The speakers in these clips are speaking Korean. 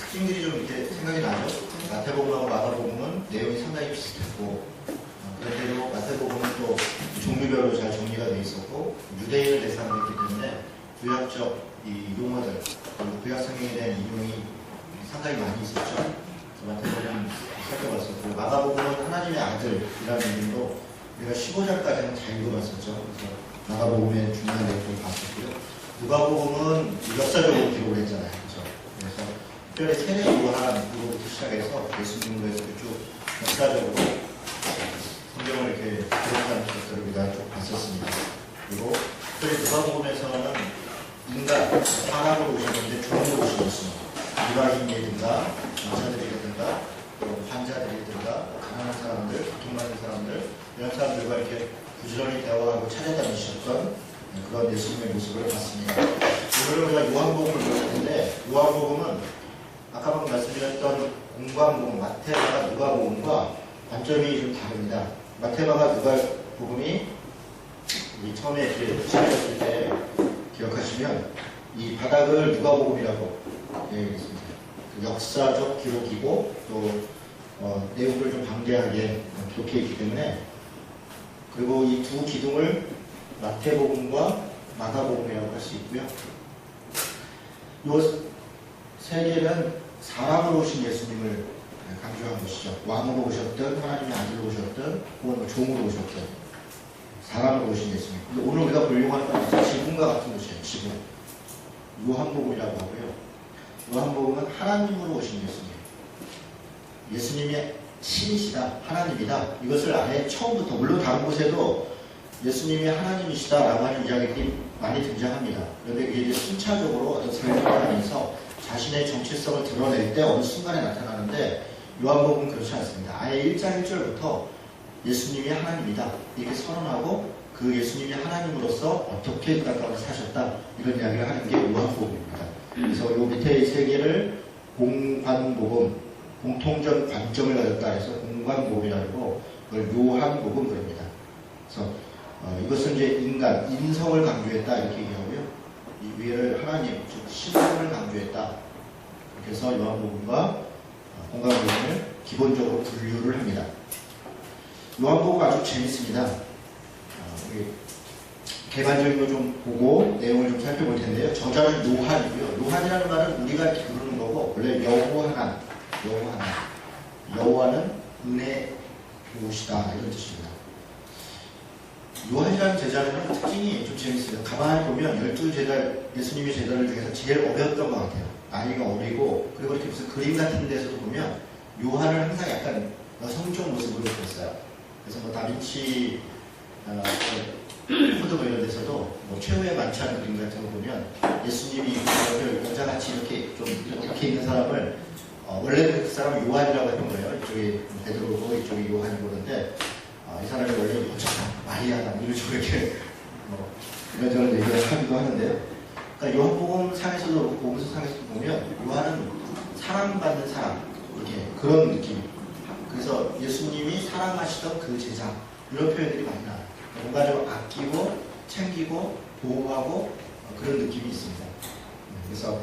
특징들이 좀 이렇게 생각이 나죠. 마태복음하고 마가복음은 내용이 상당히 비슷했고, 그런데도 마태복음은 또 종류별로 잘 정리가 되어 있었고, 유대인을 대상으로 했기 때문에 구약적 이 용어들, 그리고 구약 성경에 대한 인용이 상당히 많이 있었죠. 그래서 마태복음은 살펴봤었고, 마가복음은 하나님의 아들이라는 의미로 우리가 15장까지는 잘 읽어봤었죠. 그래서 마가복음의 중요한 내용을 봤었고요. 누가복음은 역사적으로 기록을 했잖아요. 그렇죠? 그래서 특별히 세례 요한으로부터 시작해서 예수님으로 해서 쭉 역사적으로 성경을 이렇게 기록하는 것들을 우리가 쭉 봤었습니다. 그리고 특별히 누가복음에서는 인간, 사람으로 오셨는데 종으로 오신 예수님, 유아인이든가 전사들이든가 또 환자들이든가 가난한 사람들, 고통받는 사람들, 이런 사람들과 이렇게 부지런히 대화하고 찾아다니셨던 그런 예수님의 모습을 봤습니다. 오늘 우리가 요한복음을 볼 텐데, 요한복음은 아까 방금 말씀드렸던 공관복음, 마태마가 누가복음과 관점이 좀 다릅니다. 마태마가 누가복음이 우리 처음에 이렇게 시작했을 때 기억하시면 이 바닥을 누가복음이라고 얘기했습니다. 그 역사적 기록이고 또 내용을 좀 방대하게 기록해 있기 때문에, 그리고 이 두 기둥을 마태복음과 마가복음이라고 할 수 있고요. 이 세 개는 사람으로 오신 예수님을 강조한 것이죠. 왕으로 오셨든 하나님의 아들로 오셨든 혹은 종으로 오셨든 사람으로 오신 예수님. 근데 오늘 우리가 보려고 하는 건 지붕과 같은 것이에요. 지붕. 요한복음이라고 하고요. 요한복음은 하나님으로 오신 예수님. 예수님의 신이시다, 하나님이다. 이것을 아예 처음부터, 물론 다른 곳에도 예수님이 하나님이시다라고 하는 이야기들이 많이 등장합니다. 그런데 이게 이제 순차적으로 어떤 삶을 하면서 자신의 정체성을 드러낼 때 어느 순간에 나타나는데, 요한복음은 그렇지 않습니다. 아예 1장 1절부터 예수님이 하나님이다 이렇게 선언하고 그 예수님이 하나님으로서 어떻게 이 땅 가운데 사셨다 이런 이야기를 하는 게 요한복음입니다. 그래서 요 밑에 세 개를 공관복음, 공통적 관점을 가졌다 해서 공관복음이라고 그걸 요한복음 그럽니다. 그래서 이것은 이제 인간, 인성을 강조했다 이렇게 얘기하고요. 이 위에를 하나님, 즉 신성을 강조했다. 그래서 요한복음과 공관복음을 기본적으로 분류를 합니다. 요한복음 아주 재밌습니다. 우리 개관적인 거 좀 보고 내용을 좀 살펴볼 텐데요. 저자는 요한이고요. 요한이라는 말은 우리가 이렇게 부르는 거고, 원래 여호하나, 여호와는 은혜 무엇이다 이런 뜻입니다. 요한이라는 제자는 특징이 좀 재밌습니다. 가만히 보면 12제자, 예수님의 제자들 중에서 제일 어렸던 것 같아요. 나이가 어리고, 그리고 이렇게 무슨 그림 같은 데서도 보면 요한을 항상 약간 여성적 모습으로 보였어요. 그래서 뭐 다빈치 코드 뭐 이런 데서도 뭐 최후의 만찬 그림 같은 거 보면 예수님이 여자같이 이렇게 좀 이렇게 있는 사람을 원래는 그 사람을 요한이라고 했던 거예요. 이쪽이 베드로고 이쪽이 요한이고. 그런데 이 사람이 원래 여자다, 마리아다 이런 식으로 이렇게 이런저런 얘기를 하기도 하는데요. 그러니까 요한복음 상에서도 그렇고 복음서 상에서도 보면 요한은 사랑받는 사람, 이렇게 그런 느낌. 그래서 예수님이 사랑하시던 그 제자, 이런 표현들이 많이 나와요. 뭔가 좀 아끼고 챙기고 보호하고 그런 느낌이 있습니다. 그래서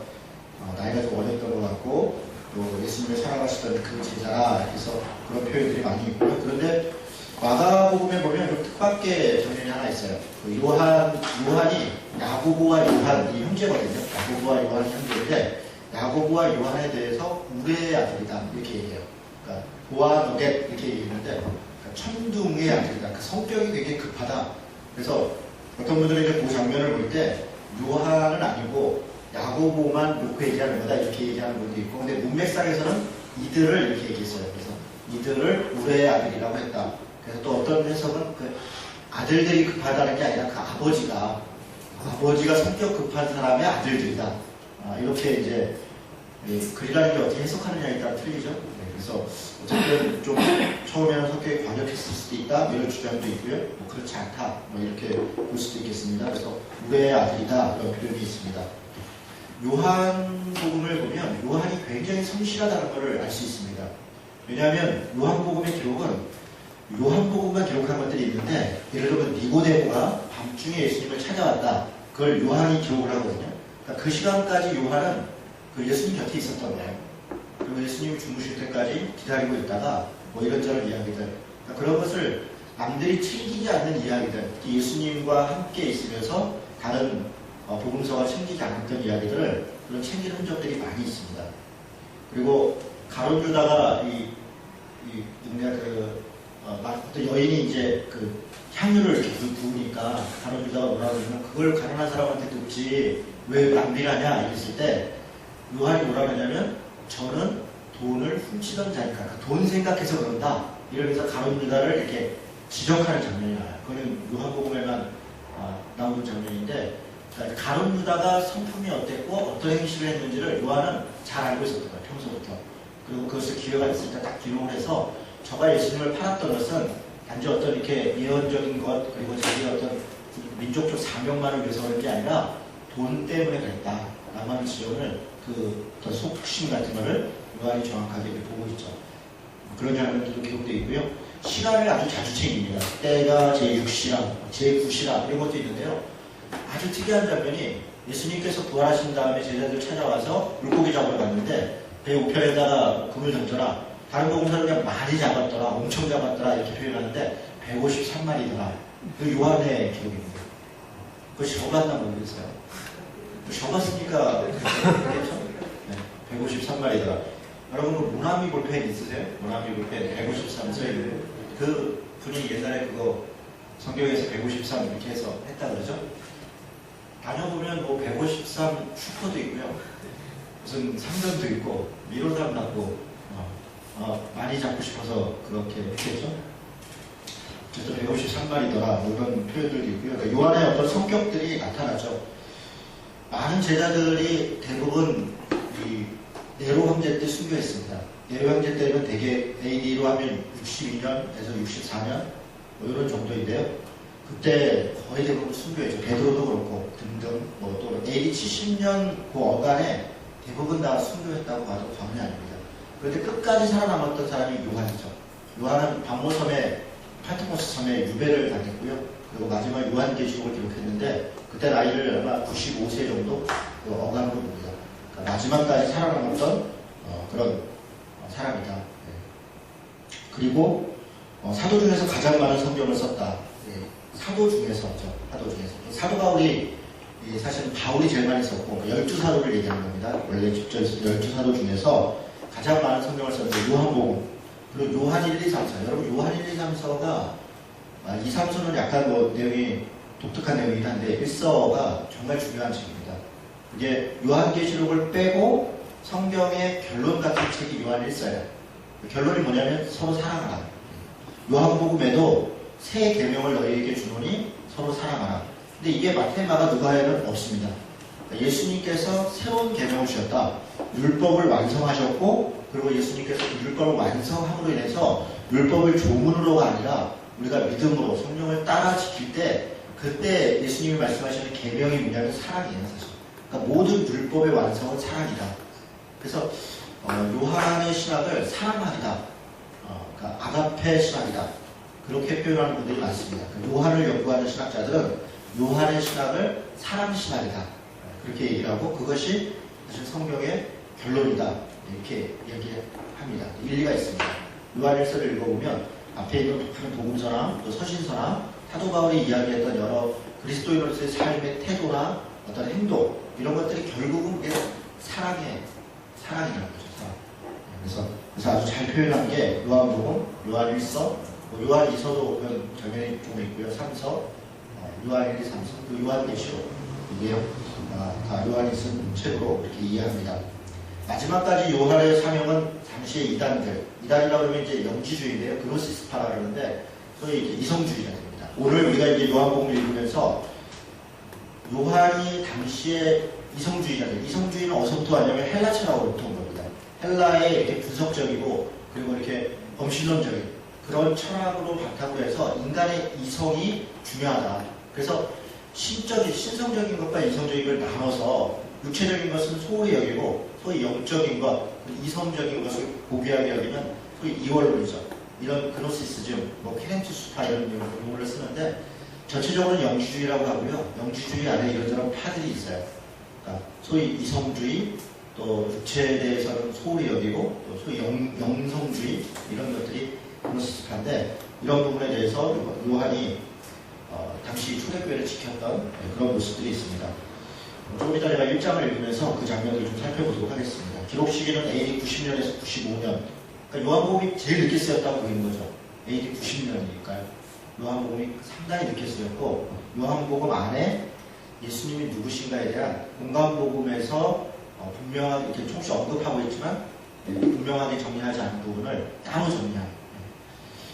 나이가 좀 어렸던 것 같고 또 예수님을 사랑하시던 그 제자라 해서 그런 표현들이 많이 있고요. 그런데 마가복음에 보면 좀 뜻밖의 장면이 하나 있어요. 그 요한이 야고보와 요한 이 형제거든요. 야고보와 요한이 형제인데, 야고보와 요한에 대해서 우레의 아들이다 이렇게 얘기해요. 그러니까 보아노겟 이렇게 얘기했는데, 그러니까 천둥의 아들이다. 그 성격이 되게 급하다. 그래서 어떤 분들은 이제 그 장면을 볼 때 요한은 아니고 야고보만 놓고 얘기하는 거다 이렇게 얘기하는 분도 있고, 근데 문맥상에서는 이들을 이렇게 얘기했어요. 그래서 이들을 우레의 아들이라고 했다. 그래서 또 어떤 해석은 그 아들들이 급하다는 게 아니라 그 아버지가 성격 급한 사람의 아들들이다. 이렇게 이제 글이라는 게 어떻게 해석하느냐에 따라 틀리죠. 그래서 어쨌든 좀 처음에는 성격이 과격했을 수도 있다 이런 주장도 있고요. 뭐 그렇지 않다 뭐 이렇게 볼 수도 있겠습니다. 그래서 우레의 아들이다 이런 표현이 있습니다. 요한복음을 보면 요한이 굉장히 성실하다는 것을 알 수 있습니다. 왜냐하면 요한복음의 기록은 요한복음만 기록한 것들이 있는데, 예를 들면 니고데모가 밤중에 예수님을 찾아왔다. 그걸 요한이 기록을 하거든요. 그러니까 그 시간까지 요한은 그 예수님 곁에 있었던 거예요. 그리고 예수님이 주무실 때까지 기다리고 있다가 뭐 이런저런 이야기들, 그러니까 그런 것을 남들이 챙기지 않는 이야기들, 예수님과 함께 있으면서 다른 복음서가 챙기지 않았던 이야기들을 그런 챙기는 흔적들이 많이 있습니다. 그리고 가룟 유다가 어떤 여인이 이제 그 향유를 이렇게 부으니까 가룟 유다가 뭐라고 그러냐면 그걸 가난한 사람한테 줬지 왜 낭비를 하냐 이랬을 때 요한이 뭐라고 하냐면 저는 돈을 훔치던 자니까 그 돈 생각해서 그런다 이러면서 가룟 유다를 이렇게 지적하는 장면이 나와요. 그거는 요한복음에만 나오는 장면인데 가룟 유다가 성품이 어땠고 어떤 행실을 했는지를 요한은 잘 알고 있었던 거예요. 평소부터. 그리고 그것을 기회가 있을 때 딱 기록을 해서 저가 예수님을 팔았던 것은 단지 어떤 이렇게 예언적인 것 그리고 자기의 어떤 민족적 사명만을 위해서 그런 게 아니라 돈 때문에 그랬다 라고 하는 지적을 그 어떤 속심 같은 거를 요한이 정확하게 보고 있죠. 그런 장면들도 기록되어 있고요. 시간을 아주 자주 챙깁니다. 때가 제6시랑 제9시랑 이런 것도 있는데요. 아주 특이한 장면이 예수님께서 부활하신 다음에 제자들 찾아와서 물고기 잡으러 갔는데 배 우편에다가 금을 던져라. 다른 복음서는 그냥 많이 잡았더라, 엄청 잡았더라 이렇게 표현하는데 153마리더라. 그 요한의 기록입니다. 그거 적었나 모르겠어요. 적었으니까 네, 153마리더라. 여러분 모나미 볼펜 있으세요? 모나미 볼펜 153 써있는 그 분이 옛날에 그거 성경에서 153 이렇게 해서 했다 그러죠? 다녀보면 뭐 153 슈퍼도 있고요. 무슨 상전도 있고 미로담 났고 많이 잡고 싶어서 그렇게 했겠죠. 그래서 153마리더라 뭐 이런 표현들이 있고요. 그러니까 요한의 어떤 성격들이 나타나죠. 많은 제자들이 대부분 이 네로 황제 때 순교했습니다. 네로 황제 때는 대개 AD로 하면 62년에서 64년 뭐 이런 정도인데요. 그때 거의 대부분 순교했죠. 베드로도 그렇고 등등 뭐 또 AD 70년 그 어간에 대부분 다 순교했다고 봐도 과언이 아닙니다. 그런데 끝까지 살아남았던 사람이 요한이죠. 요한은 반모섬에 파트모스 섬에 유배를 당했고요. 그리고 마지막 요한계시록을 기록했는데 그때 나이를 아마 95세 정도 그 어간으로 봅니다. 그러니까 마지막까지 살아남았던 그런 사람이다. 네. 그리고 사도 중에서 가장 많은 성경을 썼다. 네. 사도 중에서죠. 사도 바울이 사실은 바울이 제일 많이 썼고 12사도를 얘기하는 겁니다. 원래 12사도 중에서 가장 많은 성경을 썼는데 요한복음 그리고 요한 1, 2, 3, 4 여러분 요한 1, 2, 3, 4가 2, 3, 4는 약간 뭐 내용이 독특한 내용이긴 한데 1서가 정말 중요한 책입니다. 이게 요한계시록을 빼고 성경의 결론 같은 책이 요한 1서예요. 결론이 뭐냐면 서로 사랑하라. 요한복음에도 새 계명을 너희에게 주노니 서로 사랑하라. 근데 이게 마태, 마가, 누가에는 없습니다. 그러니까 예수님께서 새로운 계명을 주셨다. 율법을 완성하셨고 그리고 예수님께서 그 율법을 완성함으로 인해서 율법을 조문으로가 아니라 우리가 믿음으로 성령을 따라 지킬 때 그때 예수님이 말씀하시는 계명이 뭐냐면 사랑이에요. 사실. 그러니까 모든 율법의 완성은 사랑이다. 그래서 요한의 신학을 사랑하기다. 그러니까 아가페 신학이다. 그렇게 표현하는 분들이 많습니다. 요한을 연구하는 신학자들은 요한의 신학을 사랑 신학이다. 그렇게 얘기를 하고 그것이 사실 성경의 결론이다. 이렇게 얘기합니다. 일리가 있습니다. 요한일서를 읽어보면 앞에 있는 높은 복음서나 또 서신서나 사도 바울이 이야기했던 여러 그리스도인으로서의 삶의 태도나 어떤 행동 이런 것들이 결국은 그게 사랑이라는 거죠. 사랑. 그래서 아주 잘 표현한 게 요한복음, 요한일서, 요한 2서도 그런 장면이 좀 있고요. 3서, 요한 1, 2, 3서, 그 요한계시록 이게요. 다 요한이 쓴 책으로 이렇게 이해합니다. 마지막까지 요한의 사명은 당시의 이단이라고 하면 이제 영지주의인데요. 그노시스파라 그러는데 소위 이제 이성주의자입니다. 오늘 우리가 이제 요한복음을 읽으면서 요한이 당시에 이성주의는 어디서부터 왔냐면 헬라 철학으로부터 온 겁니다. 헬라의 이렇게 분석적이고 그리고 이렇게 범신론적인 그런 철학으로 바탕으로 해서 인간의 이성이 중요하다. 그래서 신성적인 것과 이성적인 걸 나눠서 육체적인 것은 소홀히 여기고 소위 영적인 것, 이성적인 것을 고귀하게 여기면 소위 이원론이죠. 이런 그노시스즘, 케렌투스파 이런 용어를 쓰는데 전체적으로는 영지주의라고 하고요. 영지주의 안에 이런저런 파들이 있어요. 그러니까 소위 이성주의, 또 육체에 대해서는 소홀히 여기고 또 소위 영성주의 이런 것들이 그렇습한데 이런 부분에 대해서 요한이 당시 초대교회를 지켰던 그런 모습들이 있습니다. 조금 이따 제가 1장을 읽으면서 그 장면을 좀 살펴보도록 하겠습니다. 기록 시기는 AD 90년에서 95년. 그러니까 요한복음이 제일 늦게 쓰였다고 보이는 거죠. AD 90년이니까요. 요한복음이 상당히 늦게 쓰였고 요한복음 안에 예수님이 누구신가에 대한 공간복음에서 분명하게 이렇게 조금씩 언급하고 있지만 분명하게 정리하지 않은 부분을 따로 정리합니다.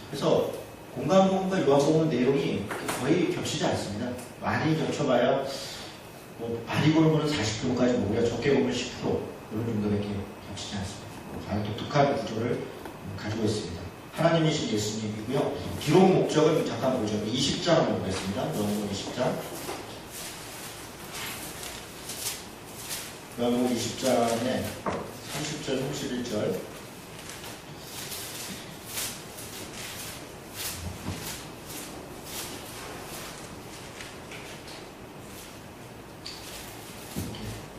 그래서 공간복음과 요한복음 내용이 거의 겹치지 않습니다. 많이 겹쳐봐야 많이 보는 거는 40%까지 보고요. 적게 보면 10% 이런 정도밖에 겹치지 않습니다. 아주 독특한 구조를 가지고 있습니다. 하나님이신 예수님이고요. 기록 목적은 잠깐 보죠. 20장을 보겠습니다. 요한복음 20장. 요한복음 20장에 30절, 31절.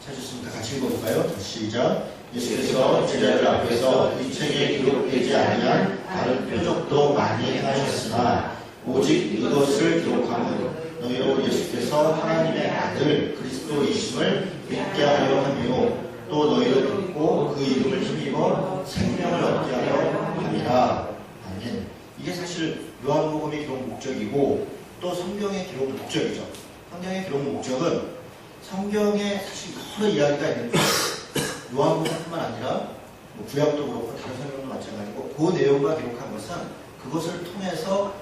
찾으셨습니까? 같이 읽어볼까요? 시작. 예수께서 제자들 앞에서 이 책에 기록되지 아니한 다른 표적도 많이 행하셨으나 오직 이것을 기록함은 너희로 예수께서 하나님의 아들 그리스도이심을 믿게 하려 하며 또 너희로 듣고 그 이름을 힘입어 생명을 얻게 하려 함이라. 아멘. 이게 사실 요한복음의 기록 목적이고 또 성경의 기록 목적이죠. 성경의 기록 목적은 성경에 사실 여러 이야기가 있는데 요한복음뿐만 아니라 구약도 그렇고 다른 성경도 마찬가지고 그 내용만 기록한 것은 그것을 통해서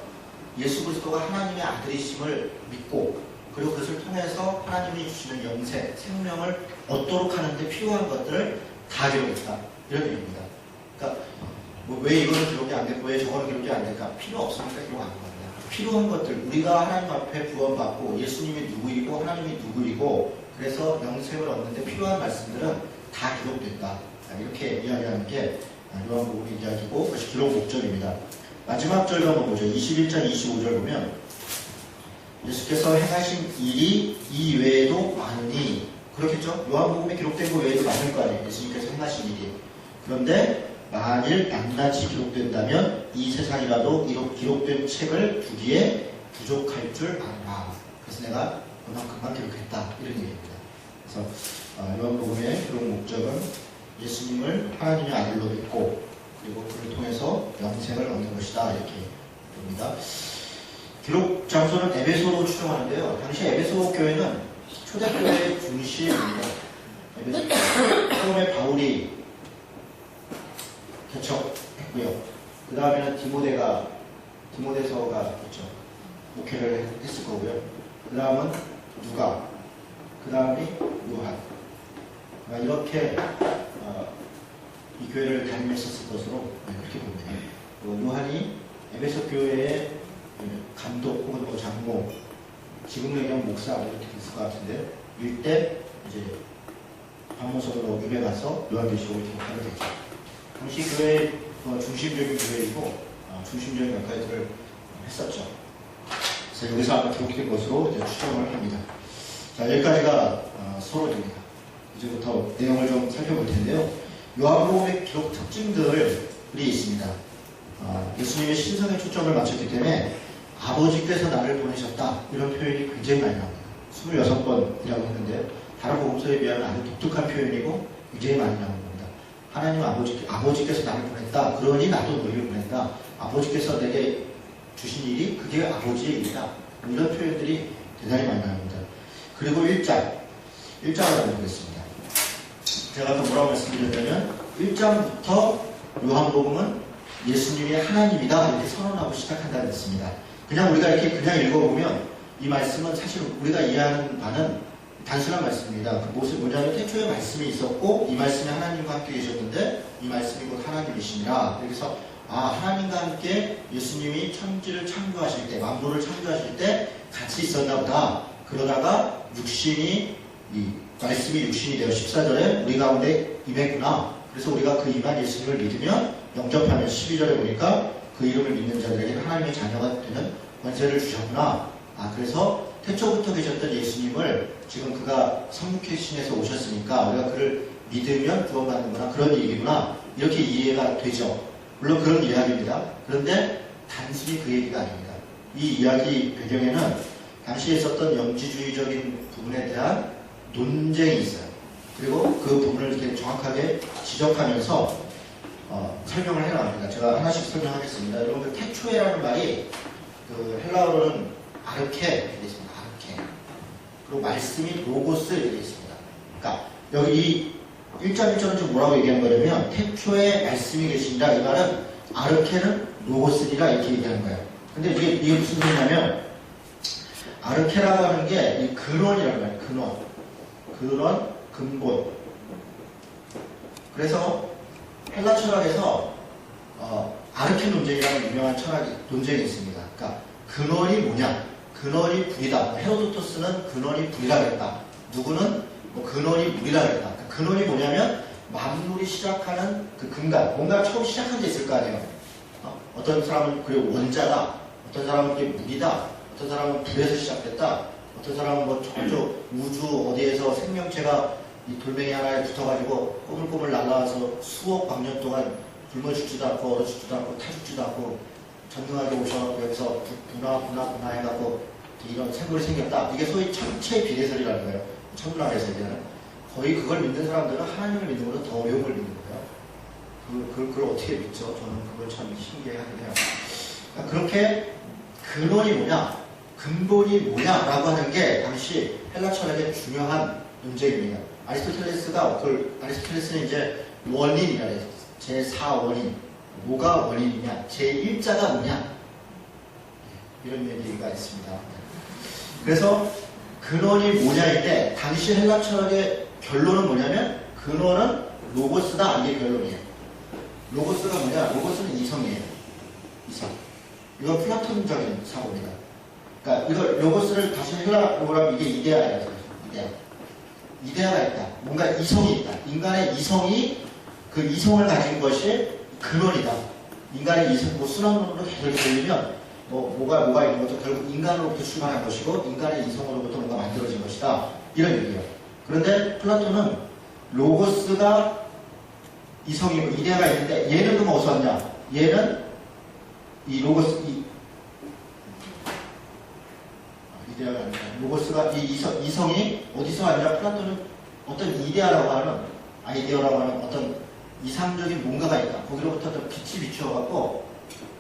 예수 그리스도가 하나님의 아들이심을 믿고 그리고 그것을 통해서 하나님이 주시는 영생, 생명을 얻도록 하는데 필요한 것들을 다 기록했다. 이런 얘기입니다. 그러니까 왜 이거는 기록이 안 됐고 왜 저거는 기록이 안 될까? 필요 없으니까 기록 안 한 겁니다. 필요한 것들, 우리가 하나님 앞에 구원받고 예수님이 누구이고 하나님이 누구이고 그래서 영생을 얻는데 필요한 말씀들은 다 기록됐다. 이렇게 이야기하는 게 요한복음의 이야기고 그것이 기록 목적입니다. 마지막 절도 한번 보죠. 21장 25절 보면 예수께서 행하신 일이 이 외에도 많으니 그렇겠죠? 요한복음에 기록된 거 외에도 많을 거 아니에요. 예수님께서 행하신 일이. 그런데 만일 낱낱이 기록된다면 이 세상이라도 기록된 책을 두기에 부족할 줄 알아. 그래서 내가 그만큼만 기록했다. 이런 얘기입니다. 그래서 요한복음의 기록 목적은 예수님을 하나님의 아들로 믿고 그리고 그를 통해서 영생을 얻는 것이다. 이렇게 봅니다. 기록 장소는 에베소로 추정하는데요. 당시 에베소 교회는 초대교회의 중심입니다. 에베소 처음에 바울이 개척했고요. 그 다음에는 디모데서가 있죠. 목회를 했을 거고요. 그 다음은 누가, 그 다음이 요한. 이렇게 이 교회를 다니셨을 것으로 이렇게 봅니다. 요한이 에베소 교회의 감독 혹은 장모, 지금 얘기하면 목사 이렇게 됐을 것 같은데 일때 이제 박모서로 유배 가서 요한계시록을 기록하게 되죠. 당시 교회의 중심적인 교회이고 중심적인 역할들을 했었죠. 그래서 여기서 아마 기록된 것으로 이제 추정을 합니다. 자, 여기까지가 서론입니다. 이제부터 내용을 좀 살펴볼 텐데요. 요한복음의 기록 특징들이 있습니다. 예수님의 신성에 초점을 맞췄기 때문에 아버지께서 나를 보내셨다 이런 표현이 굉장히 많이 나옵니다. 26번이라고 했는데 다른 복음서에 비하면 아주 독특한 표현이고 굉장히 많이 나오는 겁니다. 하나님 아버지께서 나를 보냈다. 그러니 나도 너희를 보낸다. 아버지께서 내게 주신 일이 그게 아버지의 일이다. 이런 표현들이 대단히 많이 나옵니다. 그리고 1장을 한번 보겠습니다. 제가 아까 뭐라고 말씀드렸냐면 1장부터 요한복음은 예수님이 하나님이다 이렇게 선언하고 시작한다고 했습니다. 그냥 우리가 이렇게 그냥 읽어보면 이 말씀은 사실 우리가 이해하는 바는 단순한 말씀입니다. 그 모습 뭐냐면 태초에 말씀이 있었고 이 말씀이 하나님과 함께 계셨는데 이 말씀이 곧 하나님이시니라. 그래서 하나님과 함께 예수님이 천지를 창조하실 때 만물을 창조하실 때 같이 있었나 보다. 그러다가 말씀이 육신이 되어 14절에 우리 가운데 임했구나. 그래서 우리가 그 임한 예수님을 믿으면 영접하면 12절에 보니까 그 이름을 믿는 자들에게 하나님의 자녀가 되는 권세를 주셨구나. 그래서 태초부터 계셨던 예수님을 지금 그가 성육신에서 오셨으니까 우리가 그를 믿으면 구원받는구나, 그런 얘기구나, 이렇게 이해가 되죠. 물론 그런 이야기입니다. 그런데 단순히 그 얘기가 아닙니다. 이 이야기 배경에는 당시에 있었던 영지주의적인 부분에 대한 논쟁이 있어요. 그리고 그 부분을 이렇게 정확하게 지적하면서 설명을 해나갑니다. 제가 하나씩 설명하겠습니다. 여러분들 태초에라는 말이 그 헬라어로는 아르케 이렇게 있습니다. 아르케. 그리고 말씀이 로고스 이렇게 있습니다. 그러니까 여기 이 1장 1절은 지금 뭐라고 얘기하는 거냐면 태초에 말씀이 계신다, 이 말은 아르케는 로고스니라 이렇게 얘기하는 거예요. 근데 이게 무슨 소리냐면 아르케라고 하는 게 이 근원이라는 거예요. 근원, 근본. 그래서 헬라 철학에서 아르케 논쟁이라는 유명한 철학이 논쟁이 있습니다. 그러니까 근원이 뭐냐? 근원이 불이다. 헤로도토스는 근원이 불이라 그랬다. 누구는 뭐 근원이 물이라 그랬다. 그러니까 근원이 뭐냐면 만물이 시작하는 그 근간, 뭔가 처음 시작한 게 있을 거 아니에요. 어떤 사람은 그리고 원자다, 어떤 사람은 그게 물이다, 어떤 사람은 불에서 시작됐다, 어떤 사람은 뭐 저쪽 우주 어디에서 생명체가 이 돌멩이 하나에 붙어가지고 꼬물꼬물 날아와서 수억 광년 동안 굶어 죽지도 않고 얼어 죽지도 않고 타 죽지도 않고 전능하게 오셔서 여기서 분화 해갖고 이런 생물이 생겼다. 이게 소위 천체 비례설이라는 거예요. 천문학에서 얘기하는. 거의 그걸 믿는 사람들은 하나님을 믿는 것보다 더 어려운 걸 믿는 거예요. 그걸 어떻게 믿죠? 저는 그걸 참 신기해하긴 해요. 그러니까 그렇게 근원이 뭐냐, 근본이 뭐냐라고 하는 게 당시 헬라 철학의 중요한 논쟁입니다. 아리스토텔레스는 이제 원인이라 해요. 제4원인. 뭐가 원인이냐? 제1자가 뭐냐? 이런 얘기가 있습니다. 그래서 근원이 뭐냐일 때 당시 헬라 철학의 결론은 뭐냐면 근원은 로고스다, 이게 결론이에요. 로고스가 뭐냐? 로고스는 이성이에요. 이성. 이거 플라톤적인 사고입니다. 그러니까 이거 로고스를 다시 헬라어로 하면 이게 이데아예요. 이데아가 있다. 뭔가 이성이 있다. 인간의 이성이 그 이성을 가진 것이 근원이다. 인간의 이성, 뭐 순환론으로 계속 들리면 뭐가 있는 것도 결국 인간으로부터 출발한 것이고 인간의 이성으로부터 뭔가 만들어진 것이다. 이런 얘기예요. 그런데 플라톤은 로고스가 이성이고 이데아가 있는데 얘는 그럼 어디서 왔냐? 얘는 이 로고스, 이데아가 아니라 로고스가 이 이성이 어디서 왔냐? 플라톤은 어떤 이데아라고 하는, 아이디어라고 하는 어떤 이상적인 뭔가가 있다. 거기로부터 어떤 빛이 비추어갖고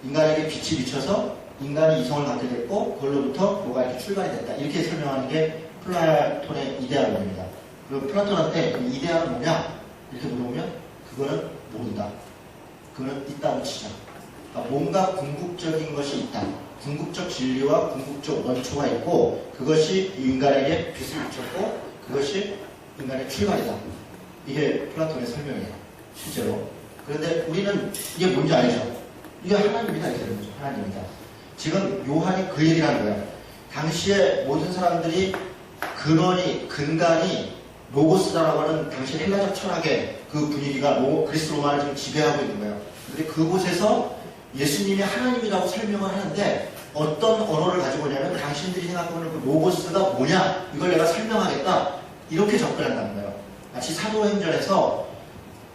인간에게 빛이 비쳐서 인간이 이성을 갖게 됐고 그걸로부터 뭐가 이렇게 출발이 됐다. 이렇게 설명하는 게 플라톤의 이데아론입니다. 그리고 플라톤한테 이데아는 뭐냐? 이렇게 물어보면 그거는 모른다. 그거는 있다고 치자. 그러니까 뭔가 궁극적인 것이 있다. 궁극적 진리와 궁극적 원초가 있고 그것이 인간에게 빛을 비췄고 그것이 인간의 출발이다. 이게 플라톤의 설명이에요. 실제로. 그런데 우리는 이게 뭔지 알죠? 이게 하나님이다. 이렇게 되는 거죠. 하나님이다. 지금 요한이 그 얘기를 하는 거예요. 당시에 모든 사람들이 근간이 로고스다라고 하는 당시 헬라적 철학의 그 분위기가 그리스 로마를 지금 지배하고 있는 거예요. 근데 그곳에서 예수님이 하나님이라고 설명을 하는데 어떤 언어를 가지고 오냐면 당신들이 생각하는 그 로고스가 뭐냐? 이걸 내가 설명하겠다. 이렇게 접근한다는 거예요. 마치 사도행전에서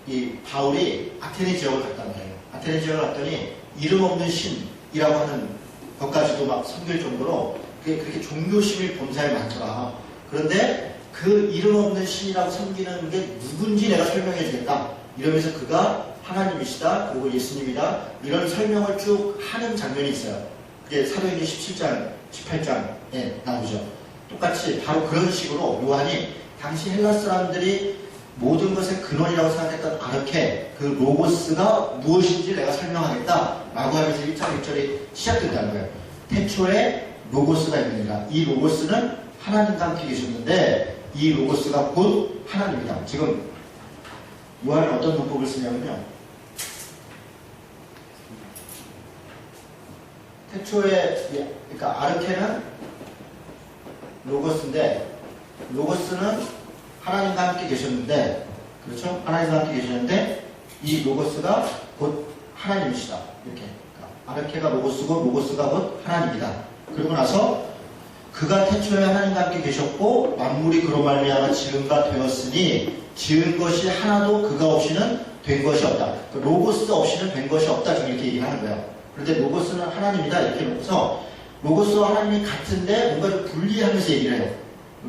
이 바울이 아테네 지역을 갔단 말이에요. 아테네 지역을 갔더니 이름 없는 신이라고 하는 것까지도 막 섬길 정도로 그렇게 종교심이 본사에 많더라. 그런데 그 이름 없는 신이라고 섬기는 게 누군지 내가 설명해 주겠다. 이러면서 그가 하나님이시다. 그리고 예수님이다. 이런 설명을 쭉 하는 장면이 있어요. 그게 사도행전 17장, 18장에 나오죠. 똑같이 바로 그런 식으로 요한이 당시 헬라 사람들이 모든 것의 근원이라고 생각했던 아르케, 그 로고스가 무엇인지 내가 설명하겠다 라고 하면서 1장 1절이 시작된다는 거예요. 태초에 로고스가 있느니라. 이 로고스는 하나님과 함께 계셨는데 이 로고스가 곧 하나님이다. 지금 요한은 어떤 문법을 쓰냐면요. 태초에, 그러니까 아르케는 로고스인데 로고스는 하나님과 함께 계셨는데, 그렇죠? 하나님과 함께 계셨는데 이 로고스가 곧 하나님이시다. 이렇게. 그러니까 아르케가 로고스고 로고스가 곧 하나님이다. 그리고 나서 그가 태초에 하나님과 함께 계셨고 만물이 그로 말미암아 지은 바 되었으니 지은 것이 하나도 그가 없이는 된 것이 없다. 로고스 없이는 된 것이 없다. 지금 이렇게 얘기하는 거예요. 그런데 로고스는 하나님이다 이렇게 놓고서 로고스와 하나님이 같은데 뭔가 좀 분리하면서 얘기를 해요.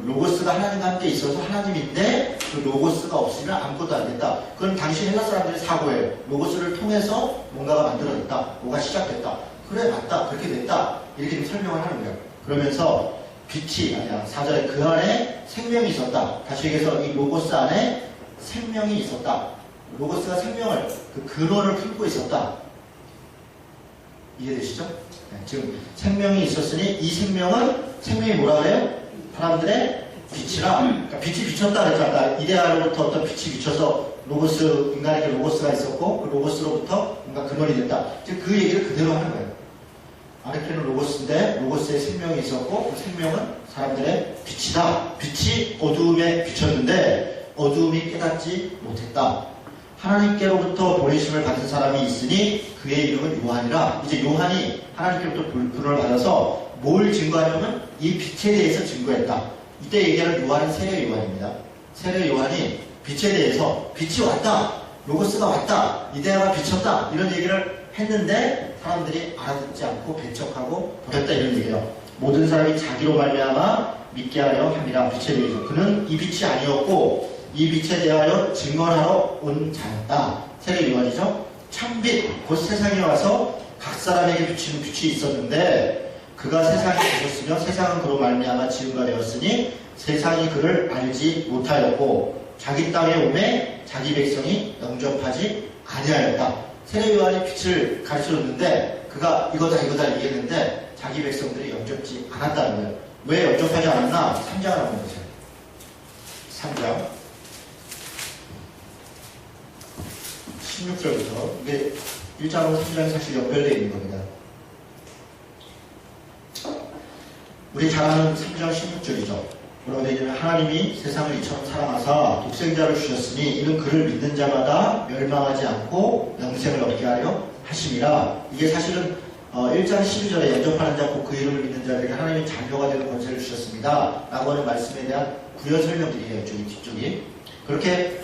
로고스가 하나님과 함께 있어서 하나님인데 그 로고스가 없으면 아무것도 안 됐다. 그건 당시 헬라 사람들의 사고예요. 로고스를 통해서 뭔가가 만들어졌다. 뭐가 시작됐다. 그래 맞다. 그렇게 됐다. 이렇게 좀 설명을 하는 거예요. 그러면서 빛이 아니라 4절에 그 안에 생명이 있었다. 다시 얘기해서 이 로고스 안에 생명이 있었다. 로고스가 생명을 그 근원을 품고 있었다. 이해되시죠? 네, 지금 생명이 있었으니 이 생명이 뭐라 그래요? 사람들의 빛이라. 그러니까 빛이 비쳤다 그랬잖아. 이데아로부터 어떤 빛이 비쳐서 로고스, 인간에게 로고스가 있었고 그 로고스로부터 뭔가 근원이 됐다. 지금 그 얘기를 그대로 하는 거예요. 아르케는 로고스인데 로고스의 생명이 있었고 그 생명은 사람들의 빛이다. 빛이 어두움에 비쳤는데 어두움이 깨닫지 못했다. 하나님께로부터 보내심을 받은 사람이 있으니 그의 이름은 요한이라. 이제 요한이 하나님께로부터 불을 받아서 뭘 증거하냐면 이 빛에 대해서 증거했다. 이때 얘기하는 요한은 세례 요한입니다. 세례 요한이 빛에 대해서 빛이 왔다. 로고스가 왔다. 이데아가 비쳤다. 이런 얘기를 했는데 사람들이 알아듣지 않고 배척하고 버렸다 이런 얘기예요. 모든 사람이 자기로 말미암아 믿게 하려 함이라. 빛에 대해서 그는 이 빛이 아니었고 이 빛에 대하여 증언하러 온 자였다. 세례 요한이죠. 참빛 곧 세상에 와서 각 사람에게 비치는 빛이 있었는데 그가 세상에 계셨으며 세상은 그로 말미암아 지은 바 되었으니 세상이 그를 알지 못하였고 자기 땅에 오매 자기 백성이 영접하지 아니하였다. 세례 요한이 빛을 가르쳐줬는데 그가 이거다 얘기했는데 자기 백성들이 영접지 않았다는 거예요. 왜 영접하지 않았나? 3장을 한번 보세요. 3장 16절부터 이게 1장하고 3장이 사실 연결되어 있는 겁니다. 우리 잘 아는 3장 16절이죠. 뭐라고 되어 있냐면 하나님이 세상을 이처럼 사랑하사 독생자를 주셨으니 이는 그를 믿는 자마다 멸망하지 않고 영생을 얻게 하려 하심이라. 이게 사실은 1장 12절에 영접하는 자 곧 그 이름을 믿는 자들에게 하나님이 자녀가 되는 권세를 주셨습니다 라고 하는 말씀에 대한 부연 설명들이에요. 이쪽이 뒤쪽이 그렇게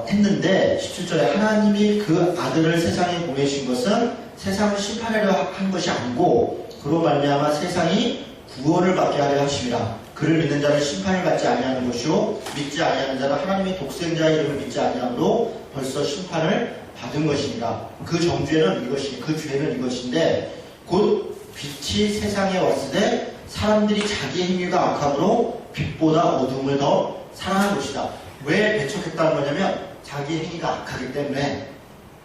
했는데 17절에 하나님이 그 아들을 세상에 보내신 것은 세상을 심판하려 한 것이 아니고 그로 말미암아 세상이 구원을 받게 하려 하심이라. 그를 믿는 자는 심판을 받지 아니하는 것이요 믿지 아니하는 자는 하나님의 독생자의 이름을 믿지 아니함으로 벌써 심판을 받은 것입니다. 그 정죄는 이것이 그 죄는 이것인데 곧 빛이 세상에 왔을 때 사람들이 자기 행위가 악함으로 빛보다 어둠을 더 사랑한 것이다. 왜 배척했다는 거냐면 자기 행위가 악하기 때문에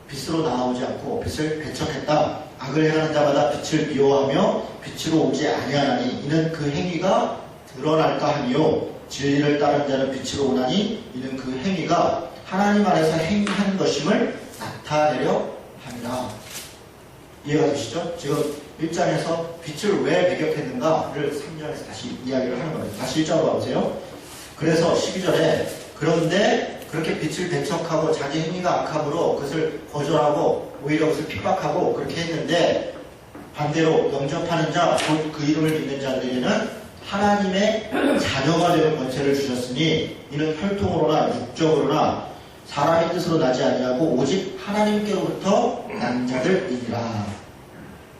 빛으로 나아오지 않고 빛을 배척했다. 악을 행하는 자마다 빛을 미워하며 빛으로 오지 아니하나니 이는 그 행위가 드러날까 하니요 진리를 따르는 자는 빛으로 오나니 이는 그 행위가 하나님 안에서 행한 것임을 나타내려 합니다. 이해가 되시죠? 지금 1장에서 빛을 왜 배격했는가를 3장에서 다시 이야기를 하는 겁니다. 다시 1장으로 가보세요. 그래서 12절에 그런데 그렇게 빛을 배척하고 자기 행위가 악함으로 그것을 거절하고 오히려 그것을 핍박하고 그렇게 했는데 반대로 영접하는 자, 곧 그 이름을 믿는 자들에게는 하나님의 자녀가 되는 권세를 주셨으니 이는 혈통으로나 육적으로나 사람의 뜻으로 나지 아니하고 오직 하나님께로부터 난 자들이니라.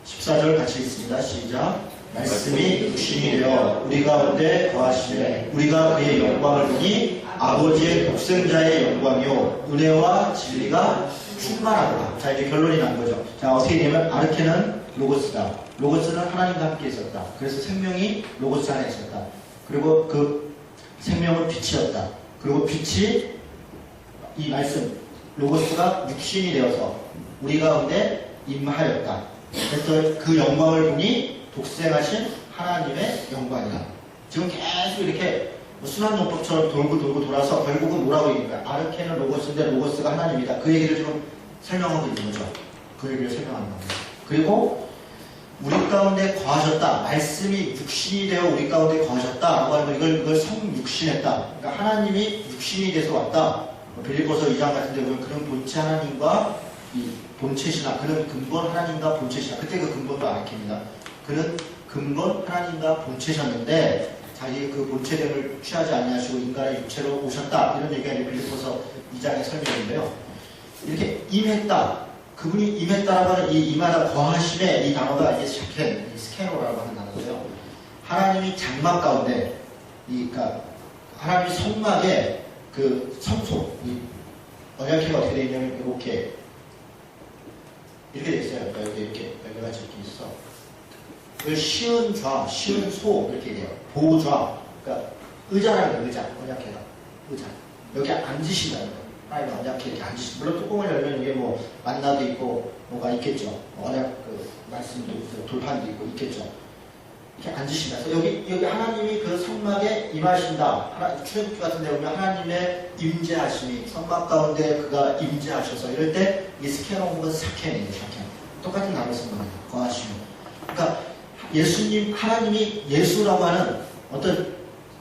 14절 같이 읽습니다. 시작. 말씀이 육신이 되어 우리 가운데 거하시되 우리가 그의 영광을 보니 아버지의 독생자의 영광이요 은혜와 진리가 충만하더라. 자, 이제 결론이 난 거죠. 자, 어떻게 되냐면 아르케는 로고스다. 로고스는 하나님과 함께 있었다. 그래서 생명이 로고스 안에 있었다. 그리고 그 생명은 빛이었다. 그리고 빛이 이 말씀 로고스가 육신이 되어서 우리 가운데 임하였다. 그래서 그 영광을 보니 독생하신 하나님의 영광이다. 지금 계속 이렇게 순환농법처럼 돌고 돌아서 결국은 뭐라고 얘기할까요? 아르케는 로고스인데 로고스가 하나님이다. 그 얘기를 지금 설명하고 있는 거죠. 그 얘기를 설명하는 겁니다. 그리고 우리 가운데 거하셨다. 말씀이 육신이 되어 우리 가운데 거하셨다. 라고 하면 이걸 성육신했다. 그러니까 하나님이 육신이 돼서 왔다. 빌립보서 2장 같은 데 보면 그는 본체 하나님과 이 본체시나 그는 근본 하나님과 본체시나 그때 그 근본도 아르케입니다. 그는 근본 하나님과 본체셨는데 자기 그 본체됨을 취하지 아니하시고 인간의 육체로 오셨다. 이런 얘기가 빌립보서 2장의 설명인데요. 이렇게 임했다. 그분이 임했다라고 하는 이 임하다 거하심의 이 단어가 이게 스케노라고 하는 단어인데요. 하나님이 장막 가운데 그러니까 하나님이 성막에 그 성소 이 언약궤가 어떻게 되어 있냐면 이렇게 되어 있어요. 그러니까 이렇게 같이 이렇게 있어. 그 시은 좌, 시은 소 이렇게 돼요. 보좌, 그러니까 의자라는 거예요. 의자, 언약궤가 의자. 여기 앉으신다는 거예요. 하나님 언약궤 이렇게 앉으신. 물론 뚜껑을 열면 이게 뭐 만나도 있고 뭐가 있겠죠. 언약 그 말씀도 있고 돌판도 있고 있겠죠. 이렇게 앉으신다. 그래서 여기 하나님이 그 성막에 임하신다. 출애굽기 같은 데 보면 하나님의 임재하심이 성막 가운데 그가 임재하셔서 이럴 때 이 스케노 혹은 사켄이에요. 사켄. 똑같은 단어를 쓴 겁니다. 거하시면. 그러니까 예수님, 하나님이 예수라고 하는 어떤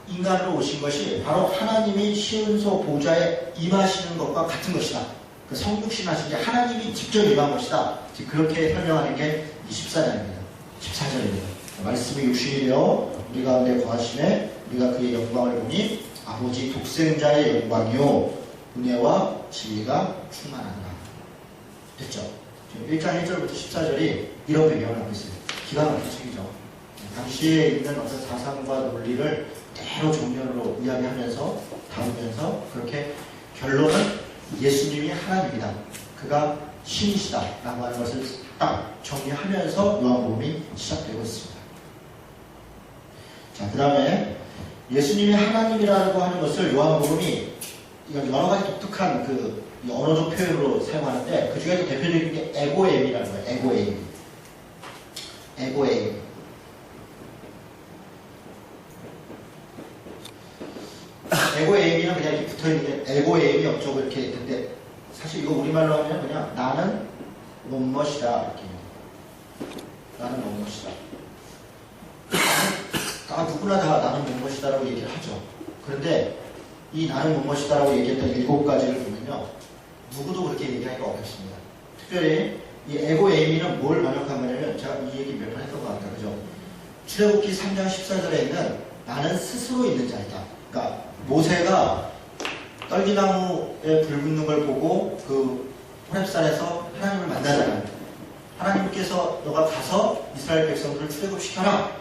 인간으로 오신 것이 바로 하나님이 시은소 보좌에 임하시는 것과 같은 것이다. 그 성육신하신 게 하나님이 직접 임한 것이다. 그렇게 설명하는 게 24장입니다. 14절입니다. 말씀이 육신이 되어 우리 가운데 거하심에 우리가 그의 영광을 보니 아버지 독생자의 영광이요 은혜와 진리가 충만하더라. 됐죠? 1장 1절부터 14절이 이런 배경을 하고 있어요. 기가 막힌 책이죠. 당시에 있는 어떤 사상과 논리를 대로 정면으로 이야기하면서 다루면서 그렇게 결론은 예수님이 하나님이다. 그가 신이시다. 라고 하는 것을 딱 정리하면서 요한복음이 시작되고 있습니다. 자, 그 다음에 예수님이 하나님이라고 하는 것을 요한복음이 여러 가지 독특한 그 언어적 표현으로 사용하는데 그 중에서 대표적인 게 에고에임이라는 거예요. 에고에임. 에고에임. 에고에임이는 그냥 이렇게 붙어있는 게 에고에임이 어쩌고 이렇게 있는데 사실 이거 우리말로 하면 그냥 나는 뭐뭇이다 이렇게. 나는 뭐뭇이다. 누구나 다 나는 뭐뭇이다라고 얘기를 하죠. 그런데 이 나는 뭐뭇이다라고 얘기했던 7가지를 보면요. 누구도 그렇게 얘기하기가 어렵습니다. 특별히 이 에고에이미는 뭘 번역한 거냐면 제가 이 얘기 몇 번 했던 것 같아요. 그죠? 출애굽기 3장 14절에 있는 나는 스스로 있는 자이다. 그러니까 모세가 떨기나무에 불 붙는 걸 보고 그 호렙산에서 하나님을 만나잖아요. 하나님께서 너가 가서 이스라엘 백성들을 출애굽시켜라.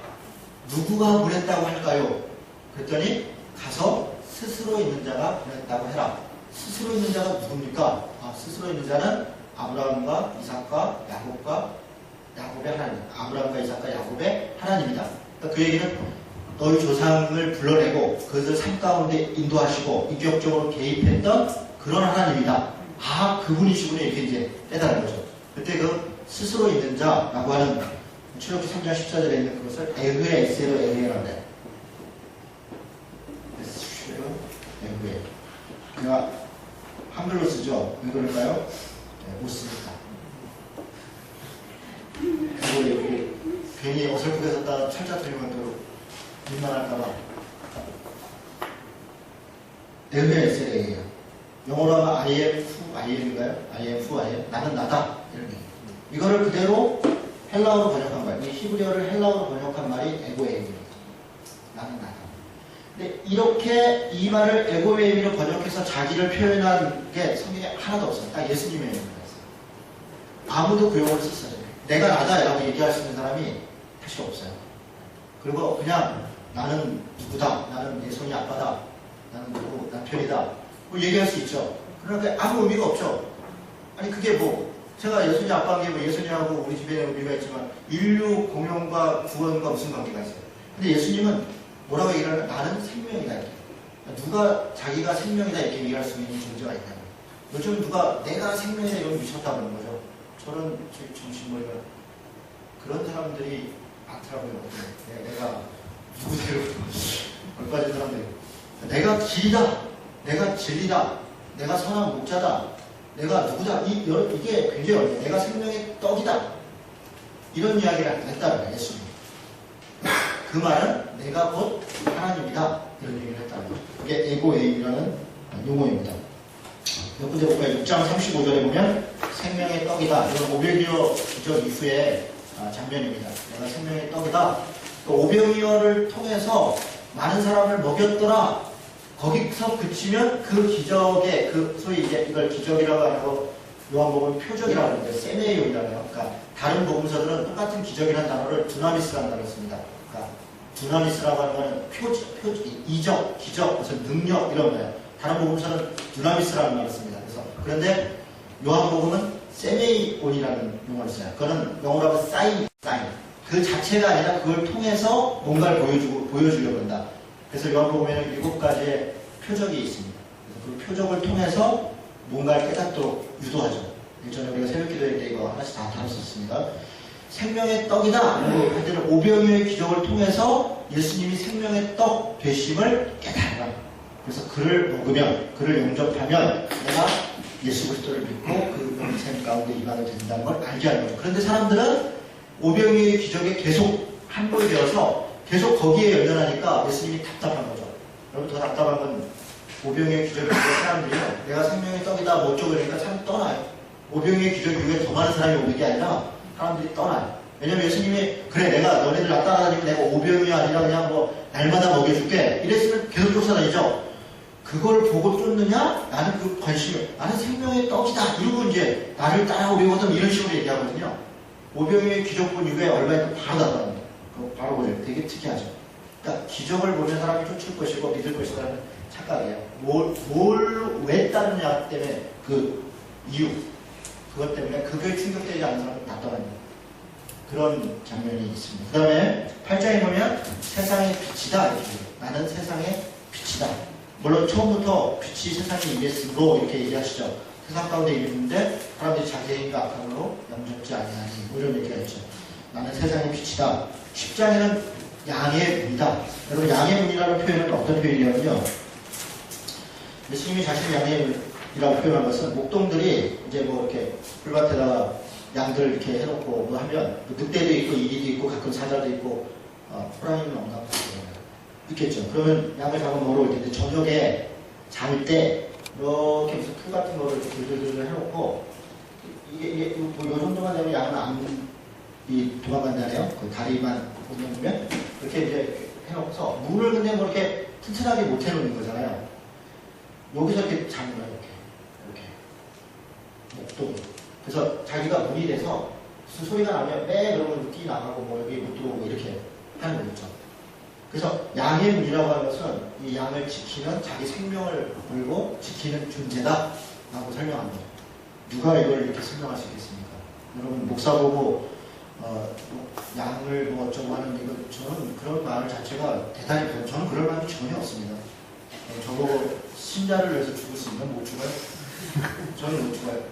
누구가 보냈다고 할까요? 그랬더니 가서 스스로 있는 자가 보냈다고 해라. 스스로 있는 자가 누굽니까? 스스로 있는 자는 아브라함과 이삭과 야곱의 하나님. 아브라함과 이삭과 야곱의 하나님이다. 그러니까 그 얘기는 너희 조상을 불러내고 그것을 삶 가운데 인도하시고 인격적으로 개입했던 그런 하나님이다. 그분이시구나 이렇게 이제 깨달은 거죠. 그때 그 스스로 있는 자라고 하는 출애굽기 3장 14절에 있는 그것을 에흐에 에세로 에흐에라고 해요. 에흐에. 제가 한글로 쓰죠. 왜 그럴까요? 못 쓰니까. 그리고 괜히 어설프게 썼다 철자 틀리면 또 민망할까봐. 에흐에세레예요. 영어로 하면 I am who I am인가요? I am who I am. 나는 나다. 이런 얘기. 이거를 그대로 헬라어로 번역한 거예요. 이 히브리어를 헬라어로 번역한 말이 에고에임입니다. 나는 나다. 근데 이렇게 이 말을 에고에임으로 번역해서 자기를 표현한 게 성경에 하나도 없어요. 딱 예수님의 용어였어요. 아무도 그 용어를 썼어요. 내가 나다라고 얘기할 수 있는 사람이 사실 없어요. 그리고 그냥 나는 누구다. 나는 내 손이 아빠다. 나는 누구 남편이다. 뭐 얘기할 수 있죠. 그러니까 아무 의미가 없죠. 아니 그게 뭐 제가 예수님 아빠인 게 뭐 예수님하고 우리 집에 의미가 있지만 인류 공연과 구원과 무슨 관계가 있어요. 근데 예수님은 뭐라고 얘기하면 나는 생명이다 이렇게. 누가 자기가 생명이다 이렇게 얘기할 수 있는 존재가 있냐고. 요즘 누가 내가 생명이다 이러면 미쳤다 그러는 거죠. 저런 정신머리가 그런 사람들이 많더라고요. 내가 누구세요? 얼빠진 사람들이 내가 길이다. 내가 진리다. 내가 선한 목자다. 내가 누구다. 이게 굉장히 어려워요. 내가 생명의 떡이다. 이런 이야기를 했다는 거예요. 예수님. 그 말은 내가 곧 하나님이다. 이런 얘기를 했다는 거예요. 그게 에고에임이라는 용어입니다. 몇 군데 볼까요? 6장 35절에 보면 생명의 떡이다. 이건 오벨기어 기적 이후에 장면입니다. 내가 생명의 떡이다. 오병이어를 통해서 많은 사람을 먹였더라. 거기서 그치면 그 기적의 소위 이제 이걸 기적이라고 하고 요한복음 표적이라고 하는데 세메이온이라고 해요. 그러니까 다른 복음서들은 똑같은 기적이라는 단어를 두나미스라는 단어를 씁니다. 그러니까 두나미스라고 하는 거는 이적, 기적, 무슨 능력 이런 거예요. 다른 복음서는 두나미스라는 말을 씁니다. 그런데 요한복음은 세메이온이라는 용어를 써요. 그거는 영어로 하면 사인. 그 자체가 아니라 그걸 통해서 뭔가를 보여주려고 한다. 그래서 요한복음에는 7가지의 표적이 있습니다. 그래서 그 표적을 통해서 뭔가를 깨닫도록 유도하죠. 예전에 우리가 새벽기도회 때 이거 하나씩 다 다뤘었습니다. 생명의 떡이다. 할 때는 오병이어의 기적을 통해서 예수님이 생명의 떡 되심을 깨달아라. 그래서 그를 먹으면, 그를 영접하면 내가 예수 그리스도를 믿고 그 영생 가운데 입안을 된다는 걸 알게 하는 거죠. 그런데 사람들은 오병이어의 기적에 계속 함몰이 되어서 계속 거기에 연연하니까 예수님이 답답한 거죠. 여러분 더 답답한 건 오병이어의 기적을 믿는 사람들이요. 내가 생명의 떡이다 뭐 어쩌고 그러니까 사람이 떠나요. 오병이어의 기적 이후에 더 많은 사람이 오는 게 아니라 사람들이 떠나요. 왜냐면 예수님이 그래 내가 너네들 나 따라다니면 내가 오병이어 아니라 그냥 뭐 날마다 먹여줄게 이랬으면 계속 쫓아다니죠. 그걸 보고 쫓느냐? 나는 그 관심을 나는 생명의 떡이다 이러고 이제 나를 따라오려고 하던 이런 식으로 얘기하거든요. 오병이어의 기적본 이후에 얼마 있다 바로 나타납니다. 바로 보여요. 되게 특이하죠. 그러니까 기적을 보는 사람이 쫓을 것이고 믿을 것이라는 착각이에요. 왜 따르냐 때문에 그 이유 그것 때문에 그게 충격되지 않는 사람은 답답합니다. 그런 장면이 있습니다. 그 다음에 8장에 보면 세상의 빛이다. 나는 세상의 빛이다. 물론 처음부터 빛이 세상에 임했으므로 이렇게 얘기하시죠. 세상 가운데 임했는데 사람들이 자기의 악함으로 영접지 아니하니 뭐 이런 얘기가 있죠. 나는 세상의 빛이다. 10장에는 양의 문이다. 여러분 양의 문이라는 표현은 어떤 표현이냐면요. 예수님이 자신이 양의 문이라고 표현한 것은 목동들이 이제 뭐 이렇게 풀밭에다가 양들을 이렇게 해놓고 뭐 하면 늑대도 있고 이리도 있고 가끔 사자도 있고 호랑이는 없나 보죠. 있겠죠. 그러면 양을 잡아 먹으러 올 텐데 저녁에 잠을 때 이렇게 무슨 풀 같은 거를 이렇게 들들들 해놓고 이게 뭐 이 정도만 되면 양은 안 도망간다네요. 그 다리만 보면 이렇게 이제 해놓고서 물을 근데 뭐 이렇게 튼튼하게 못 해놓는 거잖아요. 여기서 이렇게 잠을 이렇게 목동. 그래서 자기가 문이 돼서 무슨 소리가 나면 그러면 뛰어나가고 뭐 여기 못 들어오고 이렇게 하는 거죠. 그래서 양의 문이라고 하는 것은 이 양을 지키는 자기 생명을 걸고 지키는 존재다 라고 설명합니다. 누가 이걸 이렇게 설명할 수 있겠습니까? 여러분 목사 보고 양을 뭐 어쩌고 하는 이거 저는 그런 말 자체가 대단히 저는 그럴 마음이 전혀 없습니다. 저보고 신자를 위해서 죽을 수 있는 못 죽어요? 저는 못 죽어요.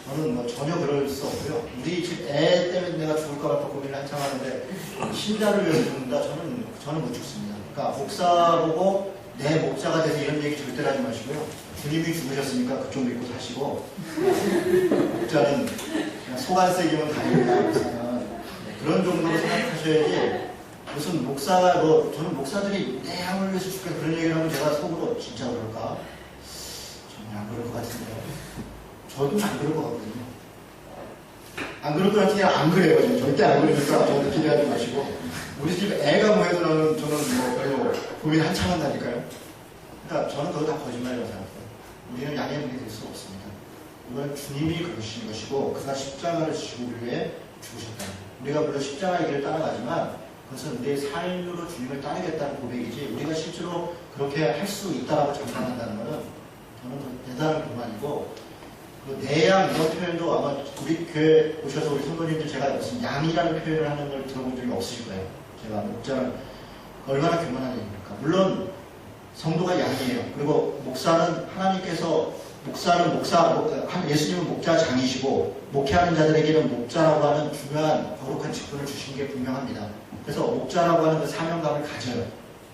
저는 뭐 전혀 그럴 수 없고요. 우리 집 애 때문에 내가 죽을까 말까 고민을 한참 하는데 신자를 위해서 죽는다? 저는 못 죽습니다. 그러니까 목사 보고 내 목자가 돼서 이런 얘기 절대 하지 마시고요. 주님이 죽으셨으니까 그쪽 믿고 사시고 목자는 그냥 소관색이면 다행이다. 목사는 그런 정도로 생각하셔야지 무슨 목사가 저는 목사들이 내 양을 위해서 죽게 그런 얘기를 하면 제가 속으로 진짜 그럴까? 정말 안 그럴 것 같은데요. 저도 안 그럴 것 같거든요. 안 그럴 것 같으면 안 그래요. 절대 안 그러니까 저도 기대하지 마시고 우리 집 애가 뭐 해도 저는 뭐 별로 고민 한참 한다니까요. 그러니까 저는 그거 다 거짓말이라고 생각해요. 우리는 양의 문이 될 수 없습니다. 이건 주님이 그러신 것이고 그가 십자가를 지고 우리 위해 죽으셨다. 우리가 물론 십자가의 길을 따라가지만 그것은 우리의 삶으로 주님을 따르겠다는 고백이지 우리가 실제로 그렇게 할 수 있다라고 장담한다는 것은 저는 대단한 교만이고 내양 이런 표현도 아마 우리 교회 오셔서 우리 성도님들 제가 무슨 양이라는 표현을 하는 걸 들어본 적이 없으실 거예요. 제가 목자는 얼마나 교만한 얘기입니까? 물론 성도가 양이에요. 그리고 목사는 하나님께서 예수님은 목자장이시고 목회하는 자들에게는 목자라고 하는 중요한 거룩한 직분을 주신 게 분명합니다. 그래서 목자라고 하는 그 사명감을 가져요.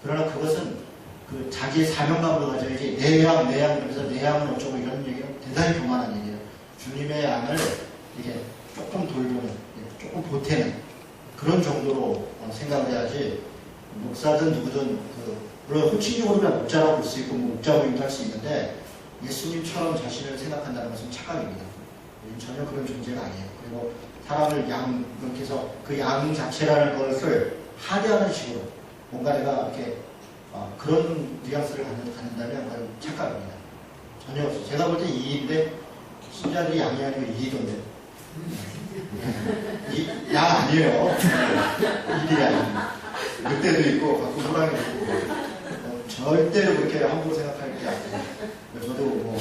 그러나 그것은 그 자기의 사명감으로 가져야지 내 양 그래서 내 양은 어쩌고 이런 얘기는 대단히 교만한 얘기예요. 주님의 양을 이게 조금 돌보는, 조금 보태는 그런 정도로 생각을 해야지 목사든 누구든 물론 호칭적으로 그냥 목자라고 볼 수 있고 목자 부임도 할 수 있는데 예수님처럼 자신을 생각한다는 것은 착각입니다. 전혀 그런 존재가 아니에요. 그리고 사람을 양, 이렇게 해서 그 양 자체라는 것을 하대하는 식으로 뭔가 내가 이렇게 그런 뉘앙스를 갖는다면 그건 착각입니다. 전혀 없어요. 제가 볼 때 이인데 신자들이 양이 아니고 이던데. 양 아니에요. 일이 아니에요. 늑대도 있고 가끔 호랑이도 있고 절대로 그렇게 함부로 생각할 게 아니에요. 저도 뭐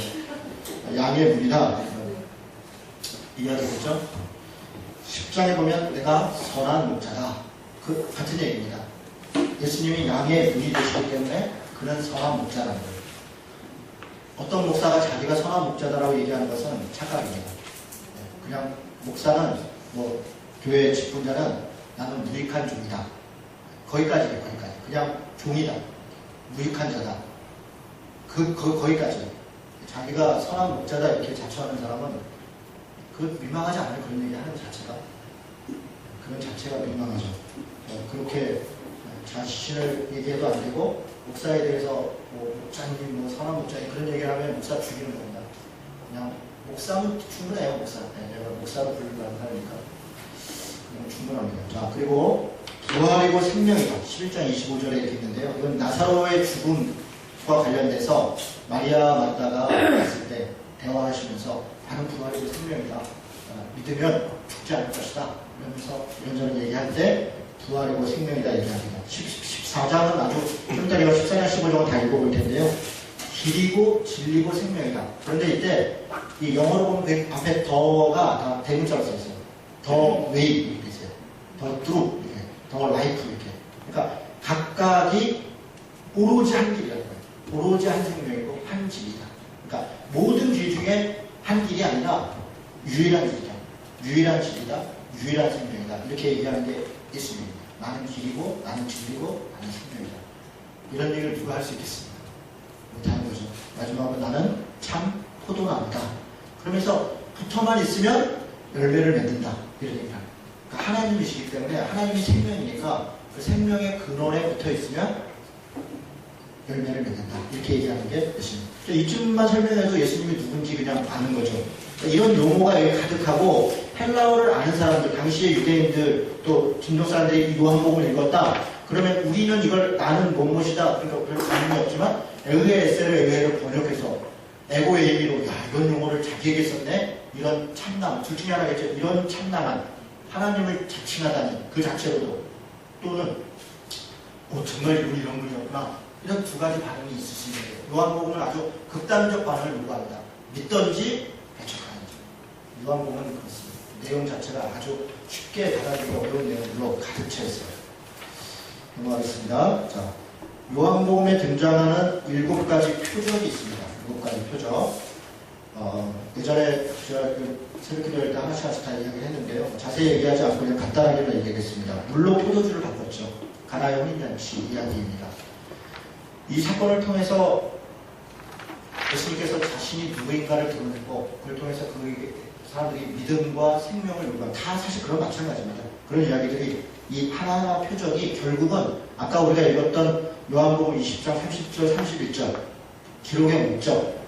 양의 무리다 이해하겠죠? 10장에 보면 내가 선한 목자다. 그 같은 얘기입니다. 예수님이 양의 무리 되시기 때문에 그는 선한 목자라는 거예요. 어떤 목사가 자기가 선한 목자다라고 얘기하는 것은 착각입니다. 그냥 목사는 뭐 교회 직분자는 나는 무익한 종이다. 거기까지예요. 거기까지. 그냥 종이다. 무익한 자다. 거기까지. 자기가 선한 목자다 이렇게 자처하는 사람은 그 민망하지 않아요. 그런 얘기 하는 자체가. 그런 자체가 민망하죠. 그렇게 자신을 얘기해도 안 되고 목사에 대해서 뭐 목사님, 뭐 선한 목자님 그런 얘기를 하면 목사 죽이는 겁니다. 그냥 목사는 충분해요. 목사. 내가 목사로 부르는 사람이니까 충분합니다. 자, 그리고 부활이고 생명이다. 11장 25절에 이렇게 있는데요. 이건 나사로의 죽음과 관련돼서 마리아 마다가 왔을 때 대화하시면서 나는 부활이고 생명이다. 믿으면 죽지 않을 것이다. 이러면서 이런저런 얘기할 때 부활이고 생명이다 얘기합니다. 14장은 아주 좀 이따 14장 15장은 다 읽어볼 텐데요. 길이고 진리고 생명이다. 그런데 이때 이 영어로 보면 앞에 더가 다 대문자로 써 있어요. 더 웨이 이렇게 있어요. 더 트루 이렇게, 더 라이프 이렇게. 그러니까 각각이 오로지 한 길이라는 거예요. 오로지 한 생명이고 한 길이다. 그러니까 모든 길 중에 한 길이 아니라 유일한 길이다. 유일한 길이다. 유일한 생명이다. 이렇게 얘기하는 게 예수님입니다. 나는 길이고 나는 진리고 나는 생명이다. 이런 얘기를 누가 할 수 있겠습니까? 못하는 거죠. 마지막으로 나는 참 포도나무다. 그러면서 붙어만 있으면 열매를 맺는다. 이런 얘기를 합니다. 그러니까 하나님이시기 때문에 하나님이 생명이니까 그 생명의 근원에 붙어 있으면 열매를 맺는다. 이렇게 얘기하는 게 예수님. 이쯤만 설명해도 예수님이 누군지 그냥 아는 거죠. 이런 용어가 여기 가득하고 헬라어를 아는 사람들, 당시의 유대인들 또 중동 사람들이 이 요한복음을 읽었다. 그러면 우리는 이걸 나는 무엇이다. 그러니까 별 관심이 없지만 에흐의 에세를 에흐를 번역해서 에고의 의미로 야 이런 용어를 자기에게 썼네. 이런 참남, 둘 중에 하나겠죠. 이런 참남한 하나님을 자칭하다니 그 자체로도 또는 정말 이런 분이었구나. 이런 두 가지 반응이 있을 수 있는데 요한복음은 아주 극단적 반응을 요구합니다. 믿던지 배척하는지. 요한복음은 그렇습니다. 내용 자체가 아주 쉽게 받아들이기 어려운 내용으로 가득 차 있어요. 넘어가겠습니다. 자, 요한복음에 등장하는 7가지 표적이 있습니다. 7가지 표적. 예전에 제가 새벽기도 할 때 하나씩 다 이야기를 했는데요. 자세히 얘기하지 않고 그냥 간단하게만 얘기하겠습니다. 물로 포도주를 바꿨죠. 가나의 혼인잔치 이야기입니다. 이 사건을 통해서 예수님께서 자신이 누구인가를 드러냈고 그걸 통해서 그 사람들이 믿음과 생명을 요구합니다. 다 사실 그런 마찬가지입니다. 그런 이야기들이 이 하나하나 표적이 결국은 아까 우리가 읽었던 요한복음 20장 30절 31절 기록의 목적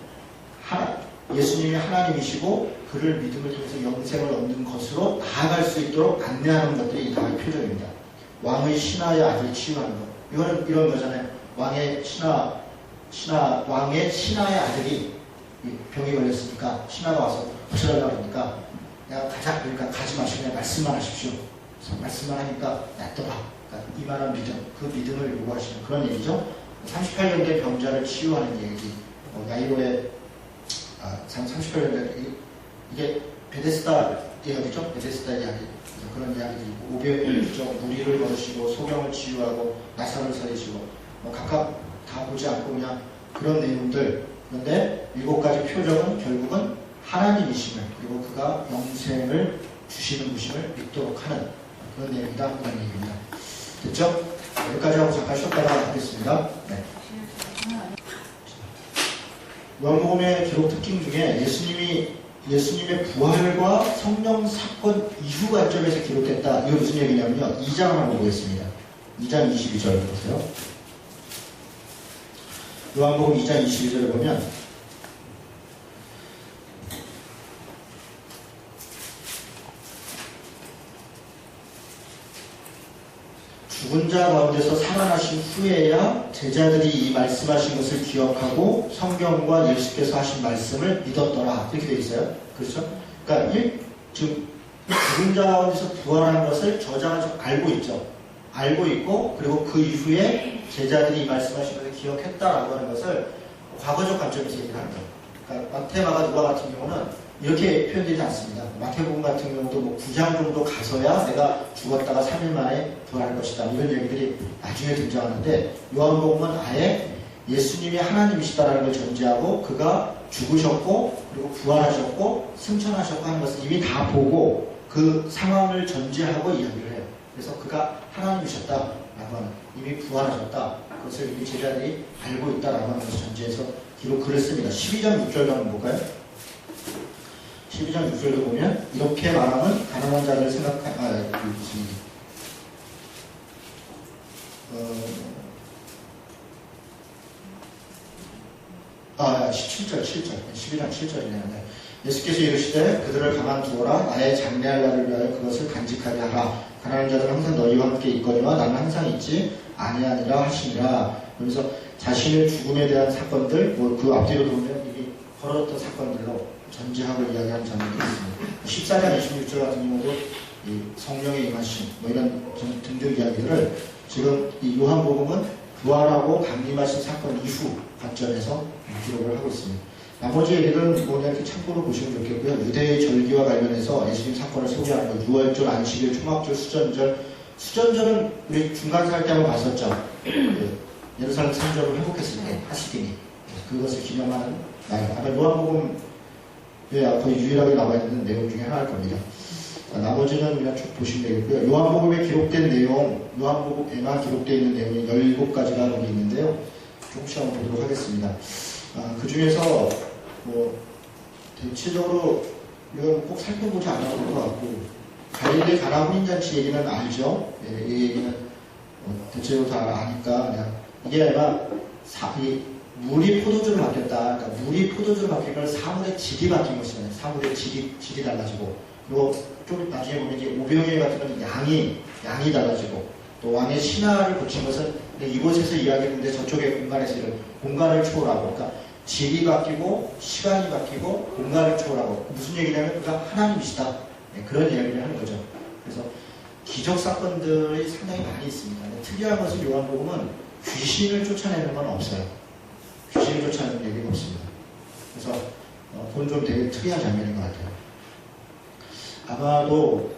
예수님이 하나님이시고 그를 믿음을 통해서 영생을 얻는 것으로 나아갈 수 있도록 안내하는 것들이 다 표적입니다. 왕의 신하의 아들을 치유하는 것 이거는 이런 거잖아요. 왕의 신하의 아들이 병이 걸렸으니까 신하가 와서 고쳐달라고 하니까 내가 가자 그러니까 가지 마시고 그냥 말씀만 하십시오. 그래서 말씀만 하니까 낫더라. 그러니까 이만한 믿음, 그 믿음을 요구하시는 그런 얘기죠. 38년 된 병자를 치유하는 얘기. 야이로의 38년 된 이게 베데스다 이야기죠. 베데스다 이야기. 그런 이야기들이 있고 500명 무리를 거두시고 소경을 치유하고 나사를 살리시고 각각 다 보지 않고 그냥 그런 내용들. 그런데 7가지 표적은 결국은 하나님이심을 그리고 그가 영생을 주시는 분심을 믿도록 하는 그런 내용이다. 그런 얘기입니다. 됐죠? 여기까지 하고 잠깐 쉬었다가 하겠습니다. 네. 요한복음의 기록 특징 중에 예수님의 부활과 성령 사건 이후 관점에서 기록됐다. 이거 무슨 얘기냐면요. 2장을 한번 보겠습니다. 2장 22절 보세요. 요한복음 2장 22절을 보면 죽은 자 가운데서 살아나신 후에야 제자들이 이 말씀하신 것을 기억하고 성경과 예수께서 하신 말씀을 믿었더라. 이렇게 되어 있어요. 그렇죠? 그러니까 지금 죽은 자 가운데서 부활한 것을 저자가 좀 알고 있죠. 알고 있고 그리고 그 이후에 제자들이 이 말씀하신 것을 기억했다라고 하는 것을 과거적 관점에서 얘기를 합니다. 그러니까 마태, 마가, 누가 같은 경우는 이렇게 표현되지 않습니다. 마태복음 같은 경우도 뭐 9장 정도 가서야 내가 죽었다가 3일 만에 부활할 것이다. 이런 얘기들이 나중에 등장하는데 요한복음은 아예 예수님이 하나님이시다라는 걸 전제하고 그가 죽으셨고 그리고 부활하셨고 승천하셨고 하는 것을 이미 다 보고 그 상황을 전제하고 이야기를 해요. 그래서 그가 하나님이셨다라고 하는 이미 부활하셨다. 그것을 이미 제자들이 알고 있다라고 하는 것을 전제해서 기록글을 씁니다. 12장 6절도 한번 볼까요? 12장 6절도 보면 이렇게 말하면 가난한 자를 생각한 17절 12장 7절이네요. 예수께서 이르시되 그들을 가만두어라. 나의 장래할 날을 위하여 그것을 간직하게 하라. 가난한 자는 항상 너희와 함께 있거니와 나는 항상 있지 아니하니라 하시니라. 그래서 자신의 죽음에 대한 사건들, 뭐 그 앞뒤로 보면 이미 벌어졌던 사건들로 전제하고 이야기하는 장면이 있습니다. 14장 26절 같은 경우도 이 성령의 임하심, 뭐 이런 등등 이야기들을 지금 이 요한복음은 부활하고 강림하신 사건 이후 관점에서 기록을 하고 있습니다. 나머지 얘기들은 뭐 이렇게 참고로 보시면 좋겠고요. 유대의 절기와 관련해서 예수님 사건을 소개하는 거, 6월절, 안식일, 초막절, 수전절. 수전절은 우리 중간 살 때 한번 봤었죠. 예루살렘 성전을 회복했을 때 하시기니 그것을 기념하는 날. 아마 요한복음에 거의 유일하게 나와 있는 내용 중에 하나일 겁니다. 자, 나머지는 그냥 쭉 보시면 되겠고요. 요한복음에 기록된 내용, 요한복음에만 기록되어 있는 내용이 17가지가 거기 있는데요. 조금씩 한번 보도록 하겠습니다. 그 중에서 뭐 대체적으로 이건 꼭 살펴보지 않아도 될 것 같고 갈릴리 가나 혼인잔치 얘기는 알죠? 예, 이 얘기는 대체적으로 다 아니까 그냥 이게 아마 물이 포도주로 바뀌었다. 그러니까 물이 포도주로 바뀐 걸 사물의 질이 바뀐 것이잖아요. 사물의 질이 달라지고 그리고 좀 나중에 보면 이제 오병이어 같은 건 양이 달라지고 또 왕의 신하를 고친 것은 이곳에서 이야기했는데 저쪽의 공간에서 공간을 초월하고 그러니까 질이 바뀌고 시간이 바뀌고 공간을 초월하고 무슨 얘기냐면 그가 하나님이시다. 네, 그런 이야기를 하는 거죠. 그래서 기적 사건들이 상당히 많이 있습니다. 특이한 것은 요한복음은 귀신을 쫓아내는 건 없어요. 귀신을 쫓아내는 얘기가 없습니다. 그래서 그건 좀 되게 특이한 장면인 것 같아요. 아마도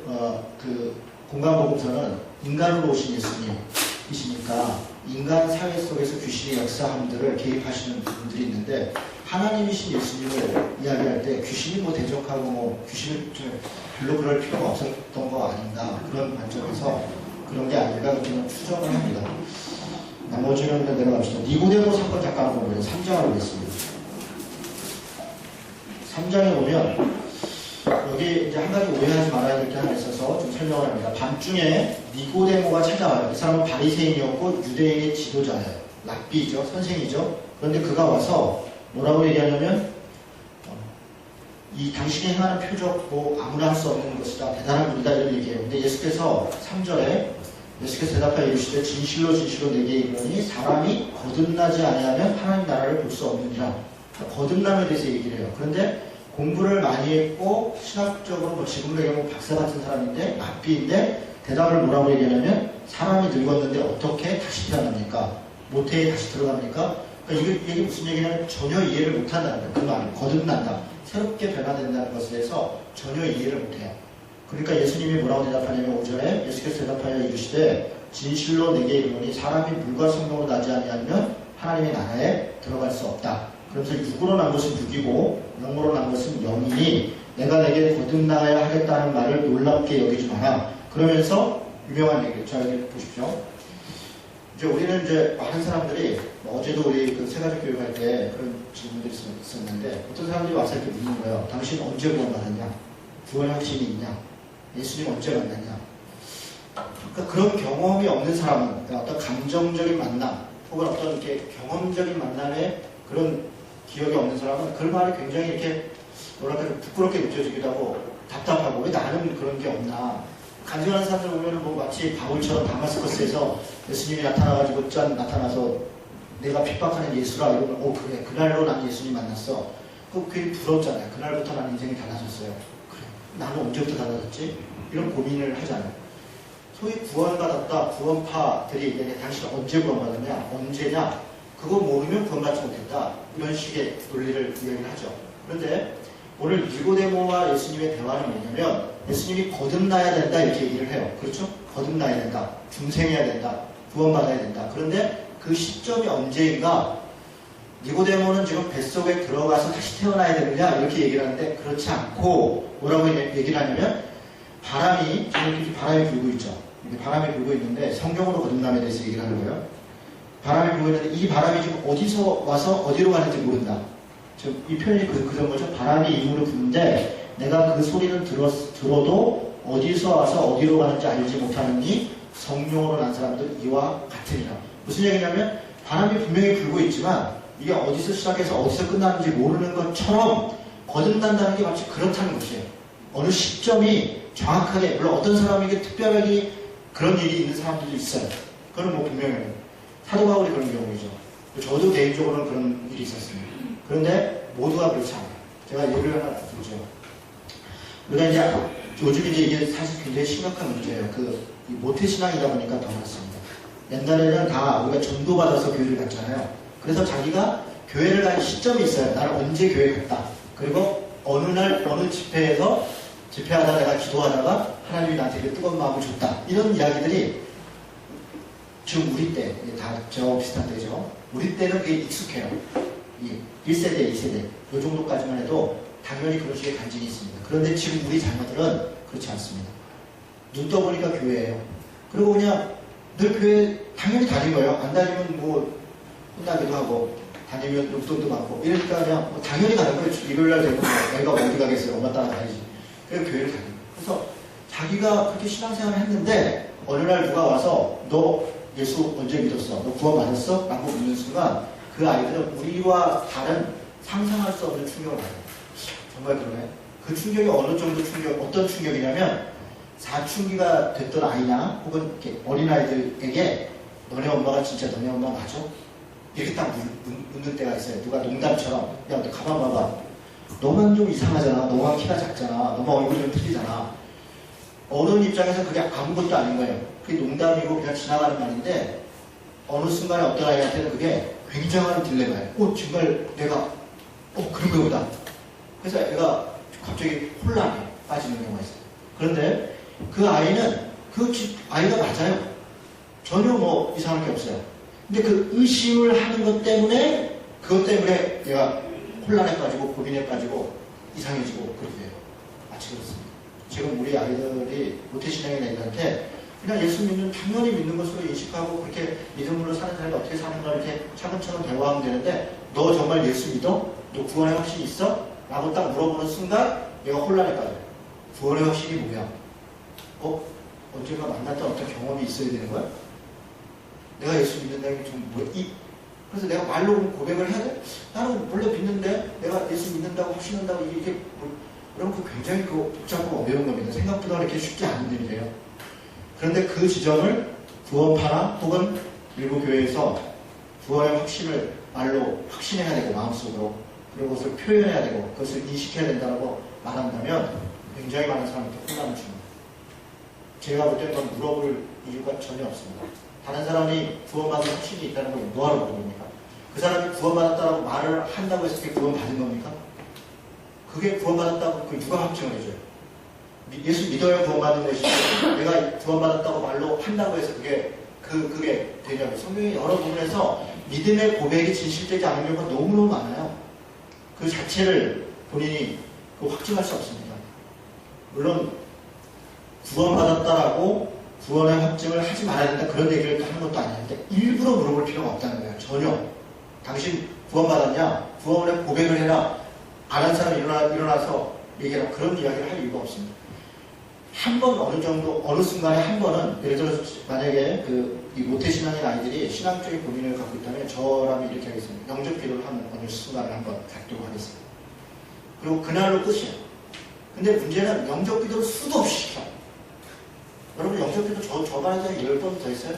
그 공간복음서는 인간으로 오신 예수님이시니까 인간 사회 속에서 귀신의 역사함들을 개입하시는 분들이 있는데 하나님이신 예수님을 이야기할 때 귀신이 뭐 대적하고 뭐 귀신을 별로 그럴 필요가 없었던 거 아닌가 그런 관점에서 그런 게 아닐까 그렇게 추정을 합니다. 나머지는 내려갑시다. 니고데모 사건 잠깐 한번 보면 3장을 보겠습니다. 3장에 보면 여기 이제 한 가지 오해하지 말아야 될 게 하나 있어서 좀 설명을 합니다. 밤중에 니고데모가 찾아와요. 이 사람은 바리새인이었고 유대인의 지도자예요. 랍비죠. 선생이죠. 그런데 그가 와서 뭐라고 얘기하냐면 이 당신이 행하는 표적 뭐 아무나 할 수 없는 것이다. 대단한 분이다. 이런 얘기예요. 근데 예수께서 3절에 예수께서 대답하여 이르시되 진실로 진실로 내게 이르노니 사람이 거듭나지 아니하면 하나님 나라를 볼 수 없느니라. 거듭남에 대해서 얘기를 해요. 그런데 공부를 많이 했고 신학적으로 뭐 지금의 경우 박사 같은 사람인데 랍비인데 대답을 뭐라고 얘기하냐면 사람이 늙었는데 어떻게 다시 태어납니까? 모태에 다시 들어갑니까? 그러니까 이게 무슨 얘기냐면 전혀 이해를 못한다는 거예요. 그 말은 거듭난다. 새롭게 변화된다는 것에 대해서 전혀 이해를 못해요. 그러니까 예수님이 뭐라고 대답하냐면 5절에 예수께서 대답하여 이르시되 진실로 내게 이르노니 사람이 물과 성령으로 나지 아니하면 하나님의 나라에 들어갈 수 없다. 그러면서 육으로 난 것은 육이고 영으로 난 것은 영이니 내가 내게 거듭나야 하겠다는 말을 놀랍게 여기지 마라. 그러면서 유명한 얘기, 자 여기 보십시오. 이제 우리는 이제 많은 사람들이 어제도 우리 그 세가족 교육할 때 그런 질문들이 있었는데 어떤 사람들이 와서 이렇게 묻는 거예요. 당신 언제 구원받았냐? 구원 확신이 있냐? 예수님 언제 만났냐? 그러니까 그런 경험이 없는 사람은 그러니까 어떤 감정적인 만남 혹은 어떤 이렇게 경험적인 만남에 그런 기억이 없는 사람은 그 말이 굉장히 이렇게 뭐랄까 부끄럽게 느껴지기도 하고 답답하고 왜 나는 그런 게 없나 간증하는 사람들 보면은 뭐 마치 바울처럼 다마스커스에서 예수님이 나타나가지고 짠 나타나서 내가 핍박하는 예수라 이러면 그래 그날로 난 예수님 만났어. 그 괜히 부럽잖아요. 그날부터 난 인생이 달라졌어요. 그래 나는 언제부터 달라졌지? 이런 고민을 하잖아요. 소위 구원받았다 구원파들이 당신 언제 구원받았냐 언제냐 그거 모르면 구원받지 못했다 이런 식의 논리를 이야기를 하죠. 그런데 오늘 니고데모와 예수님의 대화는 뭐냐면 예수님이 거듭나야 된다 이렇게 얘기를 해요. 그렇죠? 거듭나야 된다. 중생해야 된다. 구원받아야 된다. 그런데 그 시점이 언제인가 니고데모는 지금 뱃속에 들어가서 다시 태어나야 되느냐 이렇게 얘기를 하는데 그렇지 않고 뭐라고 얘기를 하냐면 바람이 지금 이렇게 바람이 불고 있죠. 이렇게 바람이 불고 있는데 성경으로 거듭남에 대해서 얘기를 하는 거예요. 바람이 불고 있는데 이 바람이 지금 어디서 와서 어디로 가는지 모른다. 지금 이 표현이 그런 거죠. 바람이 이문으로 부는데 내가 그 소리는 들어도 어디서 와서 어디로 가는지 알지 못하느니 성령으로 난 사람들 이와 같으리라. 무슨 얘기냐면 바람이 분명히 불고 있지만 이게 어디서 시작해서 어디서 끝나는지 모르는 것처럼 거듭난다는 게 마치 그렇다는 것이에요. 어느 시점이 정확하게 물론 어떤 사람에게 특별하게 그런 일이 있는 사람들도 있어요. 그건 뭐 분명해요. 사도 바울이 그런 경우이죠. 저도 개인적으로는 그런 일이 있었습니다. 그런데 모두가 그렇지 않아요. 제가 예를 하나 들죠. 우리가 이제 요즘 이게 사실 굉장히 심각한 문제예요. 모태신앙이다 보니까 더 그렇습니다. 옛날에는 다 우리가 전도받아서 교회를 갔잖아요. 그래서 자기가 교회를 간 시점이 있어요. 나는 언제 교회 갔다. 그리고 어느 날 어느 집회에서 집회하다 내가 기도하다가 하나님이 나한테 그 뜨거운 마음을 줬다. 이런 이야기들이 지금 우리 때 다 저하고 비슷한 때죠. 우리 때는 그게 익숙해요. 1세대, 2세대 이 정도까지만 해도 당연히 그런 식의 간증이 있습니다. 그런데 지금 우리 자녀들은 그렇지 않습니다. 눈 떠보니까 교회예요. 그리고 그냥 늘 교회 당연히 다니고요. 안 다니면 뭐 혼나기도 하고 다니면 용돈도 받고 이러니까 그냥 뭐 당연히 가는 거예요. 일요일날 되면 애가 어디 가겠어요. 엄마 따라 가야지. 그래서 교회를 다니고 그래서 자기가 그렇게 신앙생활을 했는데 어느 날 누가 와서 너 예수 언제 믿었어? 너 구원 받았어? 라고 묻는 순간 그 아이들은 우리와 다른 상상할 수 없는 충격을 받아요. 정말 그러네. 그 충격이 어느 정도 어떤 충격이냐면 사춘기가 됐던 아이나 혹은 이렇게 어린아이들에게 너네 엄마가 진짜 너네 엄마 맞아? 이렇게 딱 묻는 때가 있어요. 누가 농담처럼 야 너 가만 봐봐. 너만 좀 이상하잖아. 너만 키가 작잖아. 너만 얼굴이 좀 틀리잖아. 어른 입장에서 그게 아무것도 아닌 거예요. 그게 농담이고 그냥 지나가는 말인데 어느 순간에 어떤 아이한테는 그게 굉장한 딜레마예요. 정말 내가 그런 거보다. 그래서 애가 갑자기 혼란에 빠지는 경우가 있어요. 그런데 그 아이는 아이가 맞아요. 전혀 뭐 이상할 게 없어요. 근데 그 의심을 하는 것 때문에 그것 때문에 얘가 혼란에 빠지고 고민에 빠지고 이상해지고 그렇게 돼요. 마치 그렇습니다. 지금 우리 아이들이 모태신앙인 애들한테 그냥 예수 믿는 당연히 믿는 것으로 인식하고 그렇게 믿음으로 사는 사람이 어떻게 사는가 이렇게 차근차근 대화하면 되는데 너 정말 예수 믿어? 너 구원의 확신이 있어? 라고 딱 물어보는 순간 얘가 혼란에 빠져요. 구원의 확신이 뭐야? 언젠가 만났던 어떤 경험이 있어야 되는 거야? 내가 예수 믿는다는 게 좀 그래서 내가 말로 고백을 해야 돼? 나는 원래 믿는데 내가 예수 믿는다고 확신한다고 이게 그럼 굉장히 복잡하고 어려운 겁니다. 생각보다 그렇게 쉽지 않은 일이에요. 그런데 그 지점을 구원파나 혹은 일부 교회에서 구원의 확신을 말로 확신해야 되고 마음속으로 그리고 그것을 표현해야 되고 그것을 인식해야 된다고 말한다면 굉장히 많은 사람한테 혼란을 줍니다. 제가 볼 때는 그건 물어볼 이유가 전혀 없습니다. 다른 사람이 구원받은 확신이 있다는 걸 뭐하러 물어봅니까? 그 사람이 구원받았다고 말을 한다고 해서 그게 구원받은 겁니까? 그게 구원받았다고 그걸 누가 확증을 해줘요? 예수 믿어야 구원받는 것이지 내가 구원받았다고 말로 한다고 해서 그게 되냐고요. 성경의 여러 부분에서 믿음의 고백이 진실되지 않은 경우가 너무너무 많아요. 그 자체를 본인이 확증할 수 없습니다. 물론 구원받았다라고 구원의 확증을 하지 말아야 된다 그런 얘기를 하는 것도 아닌데 일부러 물어볼 필요가 없다는 거예요. 전혀. 당신 구원받았냐? 구원의 고백을 해라. 안 한 사람이 일어나서 얘기하라. 그런 이야기를 할 이유가 없습니다. 한 번 어느 정도 어느 순간에 한 번은 예를 들어서 만약에 이 모태신앙인 아이들이 신앙적인 고민을 갖고 있다면 저라면 이렇게 하겠습니다. 영접 기도를 하는 어느 순간에 한 번 갖도록 하겠습니다. 그리고 그날로 끝이에요. 근데 문제는 영접 기도를 수도 없이 시켜. 영접기도 저 반에서 10번 더 했어요.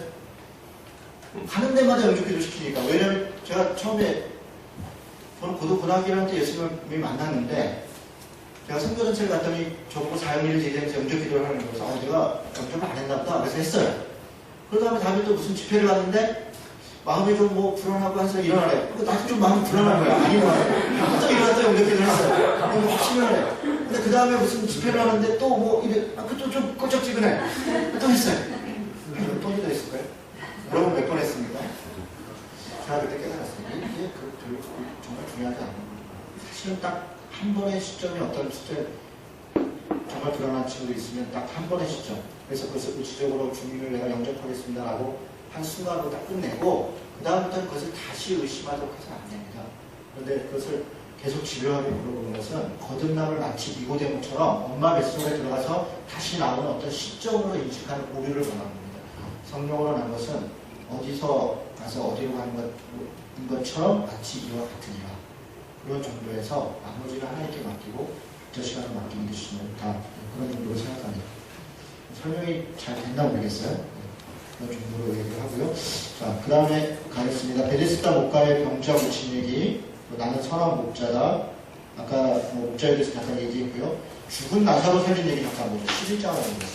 가는 데마다 영접기도 시키니까. 왜냐면 제가 처음에 저는 고등학교 1학년 때 예수님을 만났는데 제가 선교 전체를 갔더니 저보고 사형리를 제기하면서 영접기도를 하는 거여서 내가 영접을 안 했나 보다. 그래서 했어요. 그 다음에 다음에 또 무슨 집회를 갔는데 마음이 좀 뭐 불안하고 해서 일어나래. 나도 좀 마음이 불안한 거야. 안 일어나래. 또 일어나서 영접기도를 했어요. 너무 확신을 해. 근데 그 다음에 무슨 집회를 하는데 또 뭐 이래. 그것도 좀 끄적지근해. 또 했어요. 몇 번이나 했을까요? 여러분 몇 번 했습니까? 제가 그때 깨달았어요. 이게 정말 중요하지 않아요. 사실은 딱 한 번의 시점이 어떤 시점, 정말 불안한 친구도 있으면 딱 한 번의 시점. 그래서 그것을 구체적으로 주님을 내가 영접하겠습니다라고 한 순간으로 딱 끝내고 그 다음부터는 그것을 다시 의심하도록 해서는 안 됩니다. 그런데 그것을 계속 집요하게 물어보는 것은 거듭남을 마치 니고데모처럼 엄마 뱃속에 들어가서 다시 나오는 어떤 시점으로 인식하는 오류를 범하는 겁니다. 성령으로 난 것은 어디서 가서 어디로 가는 것처럼 마치 이와 같으니라. 그런 정도에서 나머지를 하나님께 맡기고 저 시간을 맡기는 것이 다 그런 정도로 생각합니다. 설명이 잘 됐나 모르겠어요. 그런 정도로 얘기를 하고요. 자, 그 다음에 가겠습니다. 베데스다 목가의 병자 고친 얘기, 나는 선한 목자다. 아까 목자에 대해서 잠깐 얘기했고요. 죽은 나사로 살린 얘기 잠깐 보죠. 11장을 보겠습니다.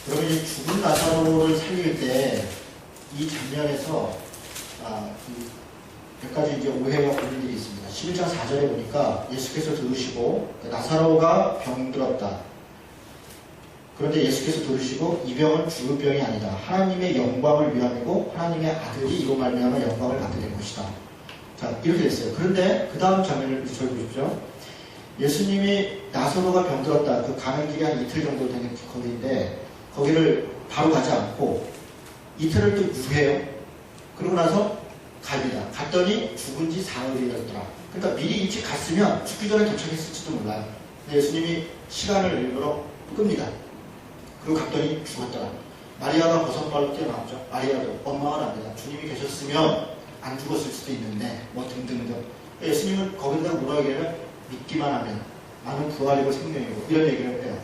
여러분, 이 죽은 나사로를 살릴 때 이 장면에서 몇 가지 이제 오해가 걸린 일이 있습니다. 11장 4절에 보니까 예수께서 들으시고 나사로가 병들었다. 그런데 예수께서 들으시고 이 병은 죽을 병이 아니다. 하나님의 영광을 위함이고 하나님의 아들이 이로 말미암아 영광을 받게 된 것이다. 자, 이렇게 됐어요. 그런데 그 다음 장면을 저희 보십시오. 예수님이 나사로가 병들었다. 그 가는 길이 한 이틀 정도 되는 거리인데 거기를 바로 가지 않고 이틀을 또 유해요. 그러고 나서 갑니다. 갔더니 죽은 지 사흘이었더라. 그러니까 미리 일찍 갔으면 죽기 전에 도착했을지도 몰라요. 근데 예수님이 시간을 일부러 끕니다. 그리고 갔더니 죽었더라. 마리아가 버선발로 뛰어나오죠. 마리아도 원망은 합니다. 주님이 계셨으면 안 죽었을 수도 있는데 뭐 등등등. 예수님은 거기다 뭐라고 얘기하면 믿기만 하면 나는 부활이고 생명이고 이런 얘기를 해요.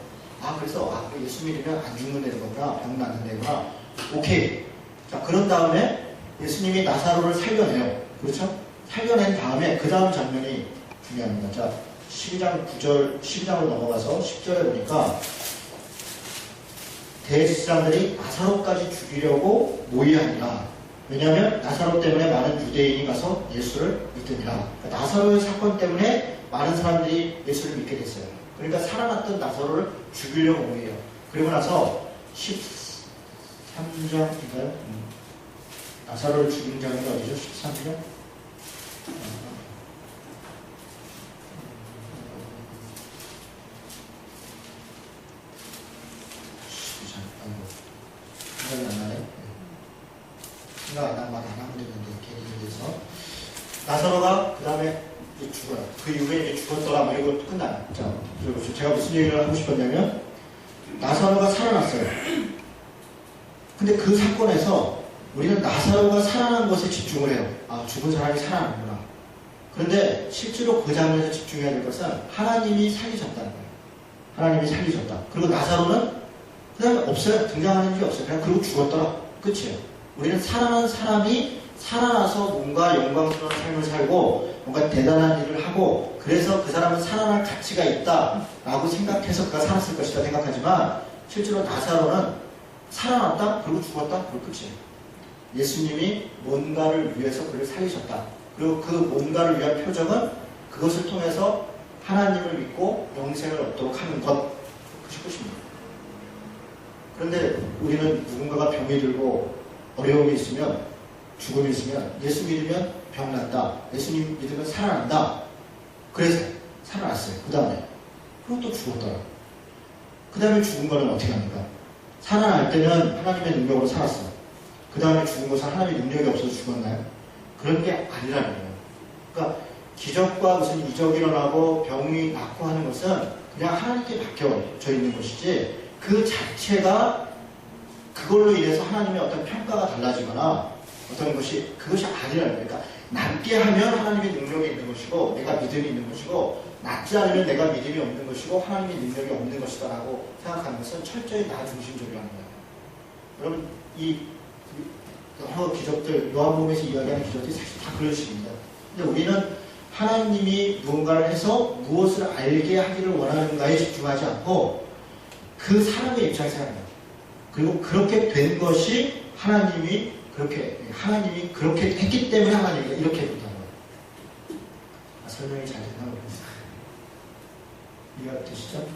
그래서 예수 믿으면 안 죽는다는 거구나. 병 낫는다구나. 오케이. 자, 그런 다음에 예수님이 나사로를 살려내요. 그렇죠? 살려낸 다음에 그 다음 장면이 중요합니다. 자, 12장 9절, 12장으로 넘어가서 10절에 보니까 대제사장들이 나사로까지 죽이려고 모의하니라. 왜냐하면 나사로 때문에 많은 유대인이 가서 예수를 믿으니라. 그러니까 나사로의 사건 때문에 많은 사람들이 예수를 믿게 됐어요. 그러니까 살아났던 나사로를 죽이려고 모의해요. 그리고 나서 13장인가요? 나사로를 죽인 장면이 어디죠? 13장? 생각이 안 나네. 생각 안 나면 안 하면 되는데 괜히 돼서 나사로가 그 다음에 죽어요. 그 이후에 이제 죽었더라 뭐 이거 끝나요. 자, 제가 무슨 얘기를 하고 싶었냐면 나사로가 살아났어요. 근데 그 사건에서 우리는 나사로가 살아난 것에 집중을 해요. 죽은 사람이 살아나는구나. 그런데 실제로 그 장면에서 집중해야 될 것은 하나님이 살리셨다는 거예요. 하나님이 살리셨다. 그리고 나사로는 그 다음에 없어요. 등장하는 게 없어요. 그냥 그리고 죽었더라. 끝이에요. 우리는 살아난 사람이 살아나서 뭔가 영광스러운 삶을 살고 뭔가 대단한 일을 하고 그래서 그 사람은 살아날 가치가 있다라고 생각해서 그가 살았을 것이다 생각하지만 실제로 나사로는 살아났다 그리고 죽었다 그리고 끝이에요. 예수님이 뭔가를 위해서 그를 살리셨다. 그리고 그 뭔가를 위한 표적은 그것을 통해서 하나님을 믿고 영생을 얻도록 하는 것. 그것이 끝입니다. 그런데 우리는 누군가가 병이 들고 어려움이 있으면 죽음이 있으면 예수 믿으면 병 난다. 예수님 믿으면 살아난다. 그래서 살아났어요. 그 다음에 그리고 또 죽었더라. 그 다음에 죽은 거는 어떻게 합니까? 살아날 때는 하나님의 능력으로 살았어요. 그 다음에 죽은 것은 하나님의 능력이 없어서 죽었나요? 그런 게 아니라는 거예요. 그러니까 기적과 무슨 이적이 일어나고 병이 낫고 하는 것은 그냥 하나님께 맡겨져 있는 것이지 그 자체가 그걸로 인해서 하나님의 어떤 평가가 달라지거나 어떤 것이 그것이 아니라는 거예요. 그러니까 낫게 하면 하나님의 능력이 있는 것이고 내가 믿음이 있는 것이고 낫지 않으면 내가 믿음이 없는 것이고 하나님의 능력이 없는 것이다 라고 생각하는 것은 철저히 나 중심적이라는 거예요. 여러분 이 여러 기적들 요한복음에서 이야기하는 기적들이 사실 다 그런 식입니다. 근데 우리는 하나님이 무언가를 해서 무엇을 알게 하기를 원하는가에 집중하지 않고 그 사람의 입장에서 하는 거예요. 그리고 그렇게 된 것이 하나님이 그렇게 했기 때문에 하나님이 이렇게 된다는 거예요. 설명이 잘 됐나 모르겠어요. 이해가 되시죠?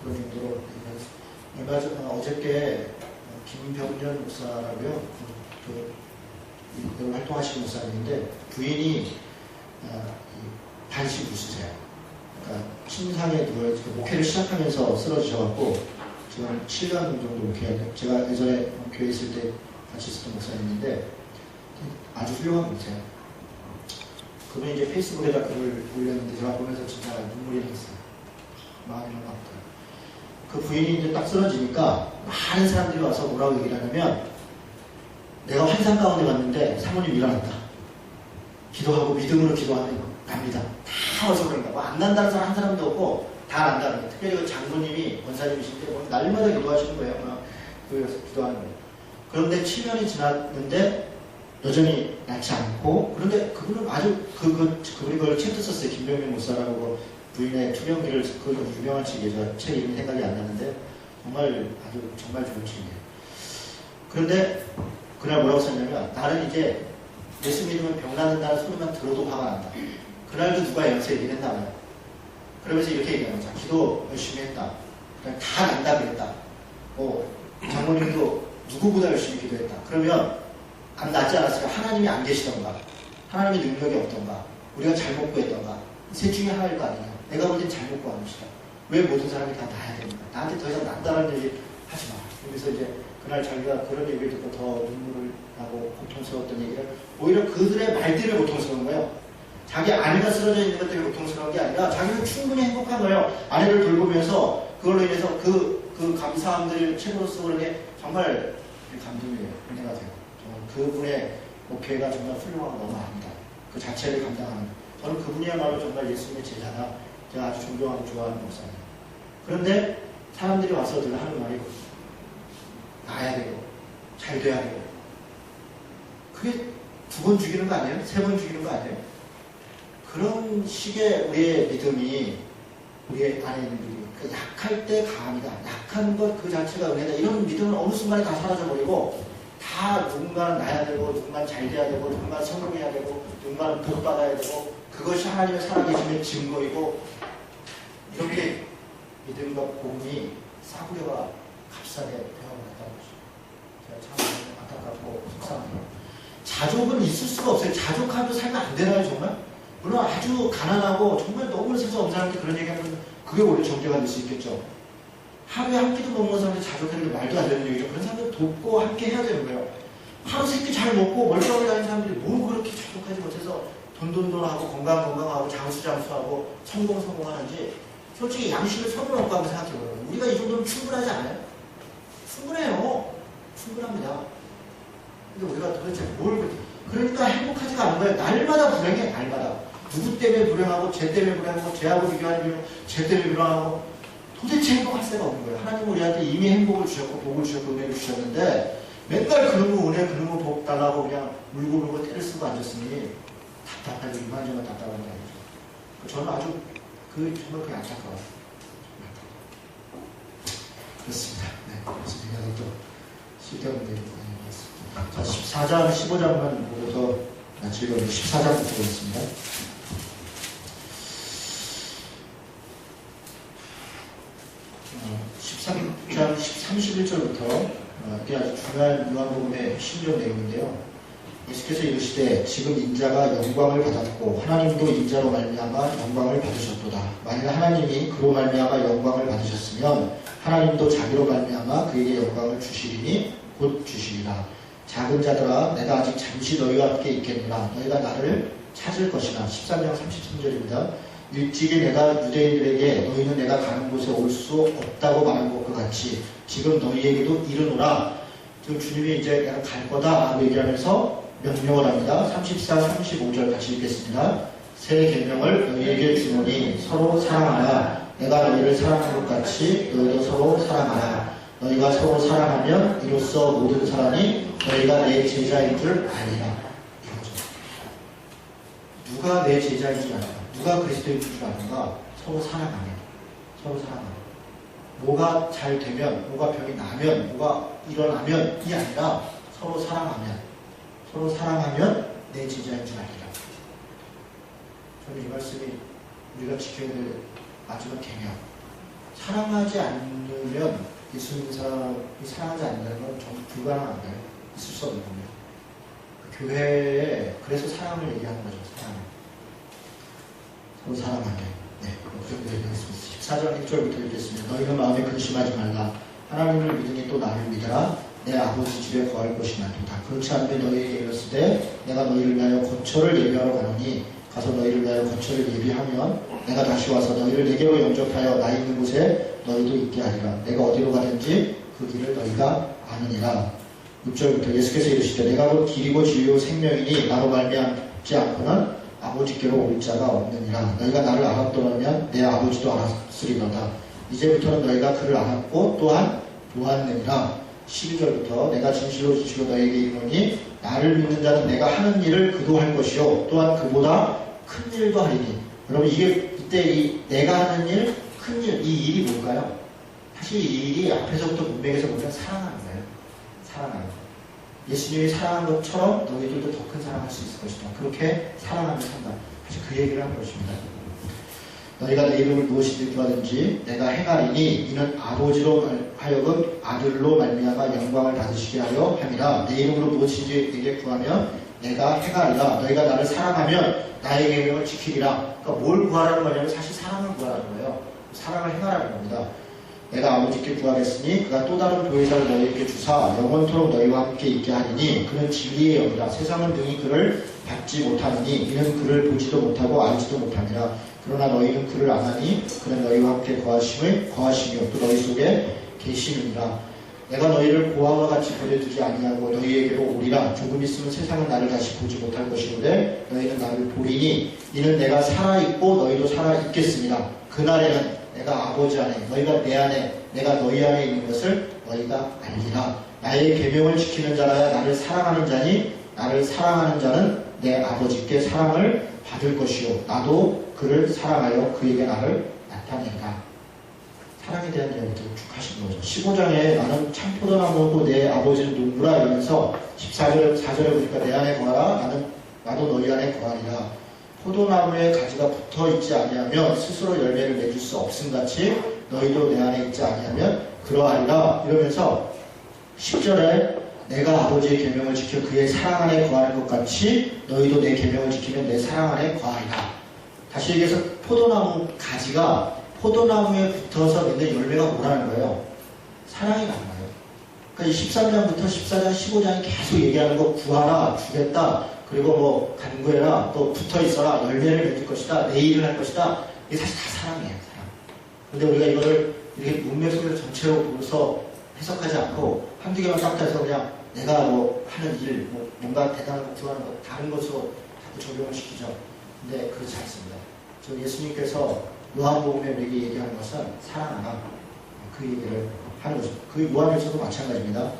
그런 정도로 얼마 전 어저께 김병년 목사라고요. 그 활동하시는 목사님인데 부인이 반씩 웃으세요. 그러니까 침상에 누워 목회를 시작하면서 쓰러지셔갖고 지금 7년 정도 목회하는데 제가 예전에 교회 있을 때 같이 있었던 목사님인데 아주 훌륭한 분이세요. 그분이 이제 페이스북에다 글을 올렸는데 제가 보면서 진짜 눈물이 났어요. 마음이 너무 아프더라고요. 그 부인이 이제 딱 쓰러지니까 많은 사람들이 와서 뭐라고 얘기를 하냐면 내가 환상 가운데 갔는데 사모님 일어났다. 기도하고 믿음으로 기도하면 납니다. 다 와서 그런가. 뭐 안 난다는 사람 한 사람도 없고 다 난다는 거예요. 특별히 그 장로님이 권사님이신데 뭐 날마다 기도하시는 거예요. 그 기도하는 거예요. 그런데 7년이 지났는데 여전히 낫지 않고 그런데 그분은 아주 그분이 그걸 책도 썼어요. 김병민 목사라고 부인의 투병기를 그 유명한 책이죠. 책 이름이 생각이 안 나는데 정말 좋은 책이에요. 그런데 그날 뭐라고 썼냐면 나는 이제 예수 믿으면 병 낫는다는 소리만 들어도 화가 난다. 그날도 누가 연세 얘기를 했나 봐요. 그러면서 이렇게 얘기하는 거죠. 기도 열심히 했다. 그냥 다 난다 그랬다. 장모님도 누구보다 열심히 기도했다. 그러면 안 낫지 않았을까? 하나님이 안 계시던가 하나님의 능력이 없던가 우리가 잘못 구했던가 셋 중에 하나일 거 아니냐. 내가 볼 땐 잘못 구한 것이다. 왜 모든 사람이 다 나야 되는가? 나한테 더 이상 난다는 얘기 하지 마. 그래서 이제 그날 자기가 그런 얘기를 듣고 더 눈물을 나고 고통스러웠던 얘기를 오히려 그들의 말 때문에 고통스러운 거예요. 자기 아내가 쓰러져 있는 것 때문에 고통스러운 게 아니라 자기는 충분히 행복한 거예요. 아내를 돌보면서 그걸로 인해서 그 감사함들을 책으로 쓰고 그런 게 정말 감동이에요. 은혜가 돼요. 정말 그분의 목회가 정말 훌륭하고 너무 압니다. 그 자체를 감당하는. 저는 그분이야말로 정말 예수님의 제자다. 제가 아주 존경하고 좋아하는 목사입니다. 그런데 사람들이 와서 늘 하는 말이 나야 되고 잘 돼야 되고 그게 2번 죽이는 거 아니에요? 3번 죽이는 거 아니에요? 그런 식의 우리의 믿음이 우리의 안에 있는 믿음이 약할 때 강합니다. 약한 것 그 자체가 은혜다. 이런 믿음은 어느 순간에 다 사라져버리고 다 누군가는 나야 되고 누군가는 잘 돼야 되고 누군가는 성공해야 되고 누군가는 복 받아야 되고 그것이 하나님의 살아계심의 증거이고 이렇게 믿음과 복음이 싸구려가 값싸게 되어버렸다는 것이죠. 제가 참 안타깝고 속상해요. 자족은 있을 수가 없어요. 자족하면서 살면 안 되나요 정말? 물론 아주 가난하고 정말 너무 세상 없는 사람한테 그런 얘기하면 그게 원래 정죄가 될 수 있겠죠. 하루에 한 끼도 못 먹는 사람한테 자족하는 게 말도 안 되는 얘기죠. 그런 사람들 돕고 함께 해야 되는 거예요. 하루 3끼 잘 먹고 멀쩡하게 다니는 사람들이 뭐 그렇게 자족하지 못해서 돈하고 건강하고 장수하고 성공하는지 솔직히 양심을 손을 얹고 한번 생각해보세요. 우리가 이 정도면 충분하지 않아요? 충분해요. 충분합니다. 근데 우리가 도대체 그러니까 행복하지가 않은 거예요. 날마다 불행해. 날마다. 누구 때문에 불행하고 쟤 때문에 불행하고 쟤하고 비교하는 쟤 때문에 불행하고 도대체 행복할 새가 없는 거예요. 하나님은 우리한테 이미 행복을 주셨고 복을 주셨고 은혜를 주셨는데 맨날 그놈의 은혜 그놈의 복 달라고 그냥 물고 때를 쓰고 앉았으니 답답하고 이만저만 답답한 게 아니죠. 저는 아주 정말 그게 안타까워요. 그렇습니다. 네. 그래서 그냥 또 쓸데없는 얘기 많이 했습니다. 자, 14장, 15장만 보고서 마치고 14장부터 보겠습니다. 13장 31절부터 이게 아주 중요한 요한복음의 핵심적 내용인데요. 예수께서 이르시되 지금 인자가 영광을 받았고 하나님도 인자로 말미암아 영광을 받으셨도다. 만일 하나님이 그로 말미암아 영광을 받으셨으면 하나님도 자기로 말미암아 그에게 영광을 주시리니 곧 주시리라. 작은 자들아 내가 아직 잠시 너희와 함께 있겠노라. 너희가 나를 찾을 것이나. 13장 33절입니다. 일찍이 내가 유대인들에게 너희는 내가 가는 곳에 올 수 없다고 말한 것과 같이 지금 너희에게도 이르노라. 지금 주님이 이제 내가 갈 거다 라고 얘기하면서 명령을 합니다. 34, 35절 같이 읽겠습니다. 새 계명을 너희에게 주노니 서로 사랑하라. 내가 너희를 사랑한 것 같이 너희도 서로 사랑하라. 너희가 서로 사랑하면 이로써 모든 사람이 너희가 내 제자인 줄 알리라. 이거죠. 누가 내 제자인 줄 알까? 누가 그리스도인 줄 아는가? 서로 사랑하면. 서로 사랑하면. 뭐가 잘 되면, 뭐가 병이 나면, 뭐가 일어나면 이 아니라 서로 사랑하면. 서로 사랑하면 내 제자인 줄 알리라. 저는 이 말씀이 우리가 지켜야 될 마지막 계명. 사랑하지 않으면 예수 믿는 사람이 사랑하지 않는다는 건 정말 불가능한 거예요. 있을 수 없는 겁니다. 그 교회에 그래서 사랑을 얘기하는 거죠. 사랑을. 서로 사랑하게. 네, 그 정도 얘기하겠습니다. 14장 1절부터 읽겠습니다. 너희는 마음에 근심하지 말라. 하나님을 믿으니 또 나를 믿으라. 내 아버지 집에 거할 곳이 많도다. 그렇지 않으면 너희에게 이르시되 내가 너희를 위하여 거처를 예비하러 가노니 가서 너희를 위하여 거처를 예비하면 내가 다시 와서 너희를 내게로 영접하여 나 있는 곳에 너희도 있게 하리라. 내가 어디로 가든지 그 길을 너희가 아느니라. 6절부터 예수께서 이르시되 내가 곧 길이고 진리요 생명이니 나로 말미암지 않고는 아버지께로 올 자가 없느니라. 너희가 나를 알았더라면 내 아버지도 알았으리로다. 이제부터는 너희가 그를 알았고 또한 보았느니라. 12절부터 내가 진실로 너희에게 이르노니 나를 믿는 자는 내가 하는 일을 그도 할 것이요 또한 그보다 큰 일도 하리니. 여러분 이때 이 내가 하는 일, 큰 일, 이 일이 뭘까요? 사실 이 일이 앞에서부터 문맥에서 보면 사랑하는 거예요. 사랑하는 거. 예수님이 사랑한 것처럼 너희들도 더 큰 사랑할 수 있을 것이다. 그렇게 사랑하며 산다. 사실 그 얘기를 하는 것입니다. 너희가 내 이름을 무엇이든 구하든지 내가 행하리니 이는 아버지로 하여금 아들로 말미암아 영광을 받으시게 하려 함이라. 내 이름으로 무엇이든지 내게 구하면 내가 행하리라. 너희가 나를 사랑하면 나의 계명을 지키리라. 그러니까 뭘 구하라는 거냐면 사실 사랑을 구하라는 거예요. 사랑을 행하라는 겁니다. 내가 아버지께 구하겠으니 그가 또 다른 보혜사를 너희에게 주사 영원토록 너희와 함께 있게 하리니 그는 진리의 영이라. 세상은 능히 그를 받지 못하느니 이는 그를 보지도 못하고 알지도 못하니라. 그러나 너희는 그를 아나니 그는 너희와 함께 거하시며 또 너희 속에 계시느니라. 내가 너희를 고아와 같이 버려두지 아니하고 너희에게로 오리라. 조금 있으면 세상은 나를 다시 보지 못할 것이로되 너희는 나를 보리니 이는 내가 살아있고 너희도 살아있겠습니다. 그날에는 내가 아버지 안에 너희가 내 안에 내가 너희 안에 있는 것을 너희가 알리라. 나의 계명을 지키는 자라야 나를 사랑하는 자니 나를 사랑하는 자는 내 아버지께 사랑을 받을 것이요 나도 그를 사랑하여 그에게 나를 나타낸다. 사랑에 대한 이야기를 쭉 하신 거죠. 15장에 나는 참 포도나무고 내 아버지는 농부라 이러면서 4절에 보니까 내 안에 거하라. 나도 너희 안에 거하리라. 포도나무에 가지가 붙어있지 아니하면 스스로 열매를 맺을 수 없음같이 너희도 내 안에 있지 아니하면 그러하리라. 이러면서 10절에 내가 아버지의 계명을 지켜 그의 사랑 안에 거하는 것 같이 너희도 내 계명을 지키면 내 사랑 안에 거하리라. 다시 얘기해서 포도나무 가지가 포도나무에 붙어서 맺는 열매가 뭐라는 거예요? 사랑이 나는 거예요. 그러니까 이 13장부터 14장, 15장이 계속 얘기하는 거 구하라, 주겠다, 그리고 뭐 간구해라, 또 붙어있어라, 열매를 맺을 것이다, 내 일을 할 것이다. 이게 사실 다 사랑이에요. 사랑. 근데 우리가 이거를 이렇게 문맥 속에서 전체로 보면서 해석하지 않고 한두 개만 딱 해서 그냥 내가 뭐 하는 일, 뭐 뭔가 대단한 거 구하는 거 다른 것으로 자꾸 적용을 시키죠. 근데 그렇지 않습니다. 저 예수님께서 요한복음에 우리에게 얘기하는 것은 사랑하라. 그 얘기를 하는 거죠. 그 요한에서도 마찬가지입니다.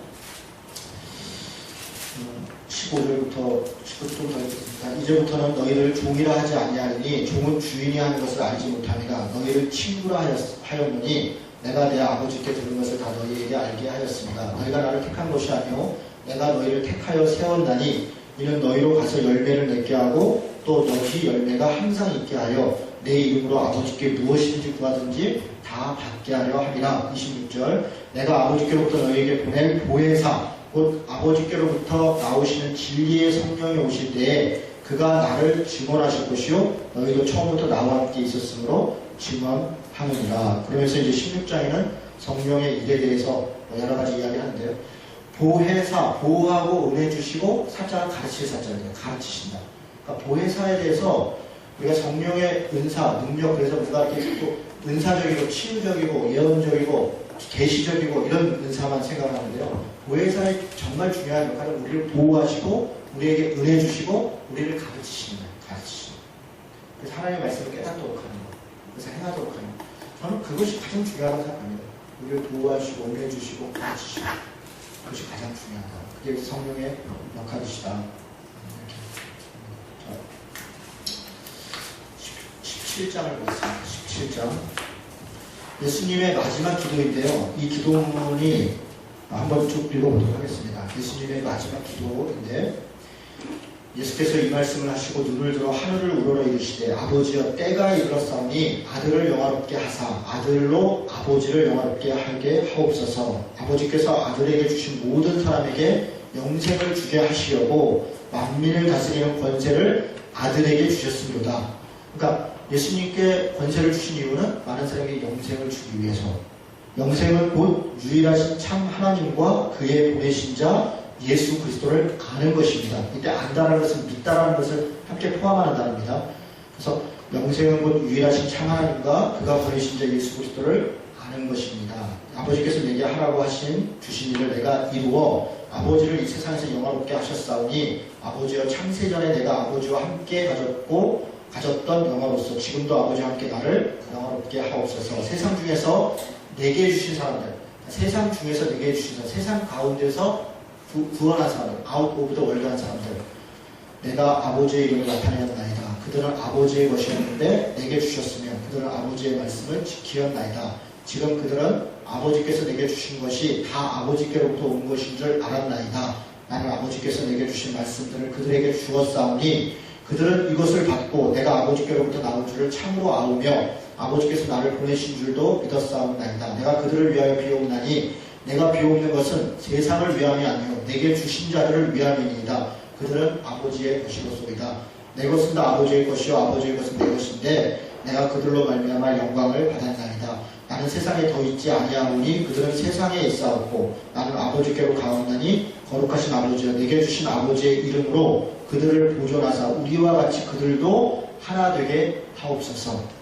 15절부터 19절 좀 더 읽겠습니다. 이제부터는 너희를 종이라 하지 아니하리니 종은 주인이 하는 것을 알지 못함이라. 너희를 친구라 하였느니 내가 내 아버지께 들은 것을 다 너희에게 알게 하였습니다. 너희가 나를 택한 것이 아니오 내가 너희를 택하여 세웠나니 이는 너희로 가서 열매를 맺게 하고 또 너희 열매가 항상 있게 하여 내 이름으로 아버지께 무엇이든지 구하든지 다 받게 하려 함이라. 26절 내가 아버지께로부터 너희에게 보낼 보혜사 곧 아버지께로부터 나오시는 진리의 성령이 오실 때에 그가 나를 증언하실 것이요 너희도 처음부터 나와 함께 있었으므로 증언하느니라. 그러면서 이제 16장에는 성령의 일에 대해서 여러 가지 이야기를 하는데요. 보혜사, 보호하고 은혜 주시고 사자는 가르칠 사자예요. 가르치신다. 그러니까 보혜사에 대해서 우리가 성령의 은사, 능력, 그래서 뭔가 이렇게 또 은사적이고 치유적이고 예언적이고 계시적이고 이런 은사만 생각하는데요. 보혜사의 정말 중요한 역할은 우리를 보호하시고 우리에게 은혜 주시고 우리를 가르치시는 거예요. 가르치시는 거예요. 그래서 하나님의 말씀을 깨닫도록 하는 거예요. 그래서 행하도록 하는 거예요. 저는 그것이 가장 중요하다고 생각합니다. 우리를 도와주시고 은혜 주시고 가르치시고 그것이 가장 중요하다. 그게 성령의 역할이시다. 17장을 보겠습니다. 17장. 예수님의 마지막 기도인데요. 이 기도문이 한번 쭉 읽어보도록 하겠습니다. 예수님의 마지막 기도인데 예수께서 이 말씀을 하시고 눈을 들어 하늘을 우러러 이르시되 아버지여 때가 이르렀사오니 아들을 영화롭게 하사 아들로 아버지를 영화롭게 하게 하옵소서. 아버지께서 아들에게 주신 모든 사람에게 영생을 주게 하시려고 만민을 다스리는 권세를 아들에게 주셨습니다. 그러니까 예수님께 권세를 주신 이유는 많은 사람에게 영생을 주기 위해서. 영생은 곧 유일하신 참 하나님과 그의 보내신 자 예수 그리스도를 아는 것입니다. 이때 안다는 것은 믿다라는 것을 함께 포함하는 단어입니다. 그래서 영생은 곧 유일하신 참 하나님과 그가 보내신 자 예수 그리스도를 아는 것입니다. 아버지께서 내게 하라고 주신 일을 내가 이루어 아버지를 이 세상에서 영화롭게 하셨사오니 아버지여 창세전에 내가 아버지와 함께 가졌던 영화로서 지금도 아버지와 함께 나를 영화롭게 하옵소서. 세상 중에서 내게 주신 사람들, 세상 중에서 내게 주신 사람들, 세상 가운데서 구원한 사람들, 아웃 오브 더 월드한 사람들, 내가 아버지의 이름을 나타내었나이다. 그들은 아버지의 것이었는데 내게 주셨으며 그들은 아버지의 말씀을 지키었나이다. 지금 그들은 아버지께서 내게 주신 것이 다 아버지께로부터 온 것인 줄 알았나이다. 나는 아버지께서 내게 주신 말씀들을 그들에게 주었사오니 그들은 이것을 받고 내가 아버지께로부터 나온 줄을 참으로 아우며 아버지께서 나를 보내신 줄도 믿었사옵나이다. 내가 그들을 위하여 비옵나니 내가 비옵는 것은 세상을 위함이 아니요 내게 주신 자들을 위함이니이다. 그들은 아버지의 것이로소이다. 내 것은 다 아버지의 것이요 아버지의 것은 내 것인데 내가 그들로 말미암아 영광을 받았나이다. 나는 세상에 더 있지 아니하오니 그들은 세상에 있사옵고 나는 아버지께로 가옵나니 거룩하신 아버지여 내게 주신 아버지의 이름으로 그들을 보존하사 우리와 같이 그들도 하나 되게 하옵소서.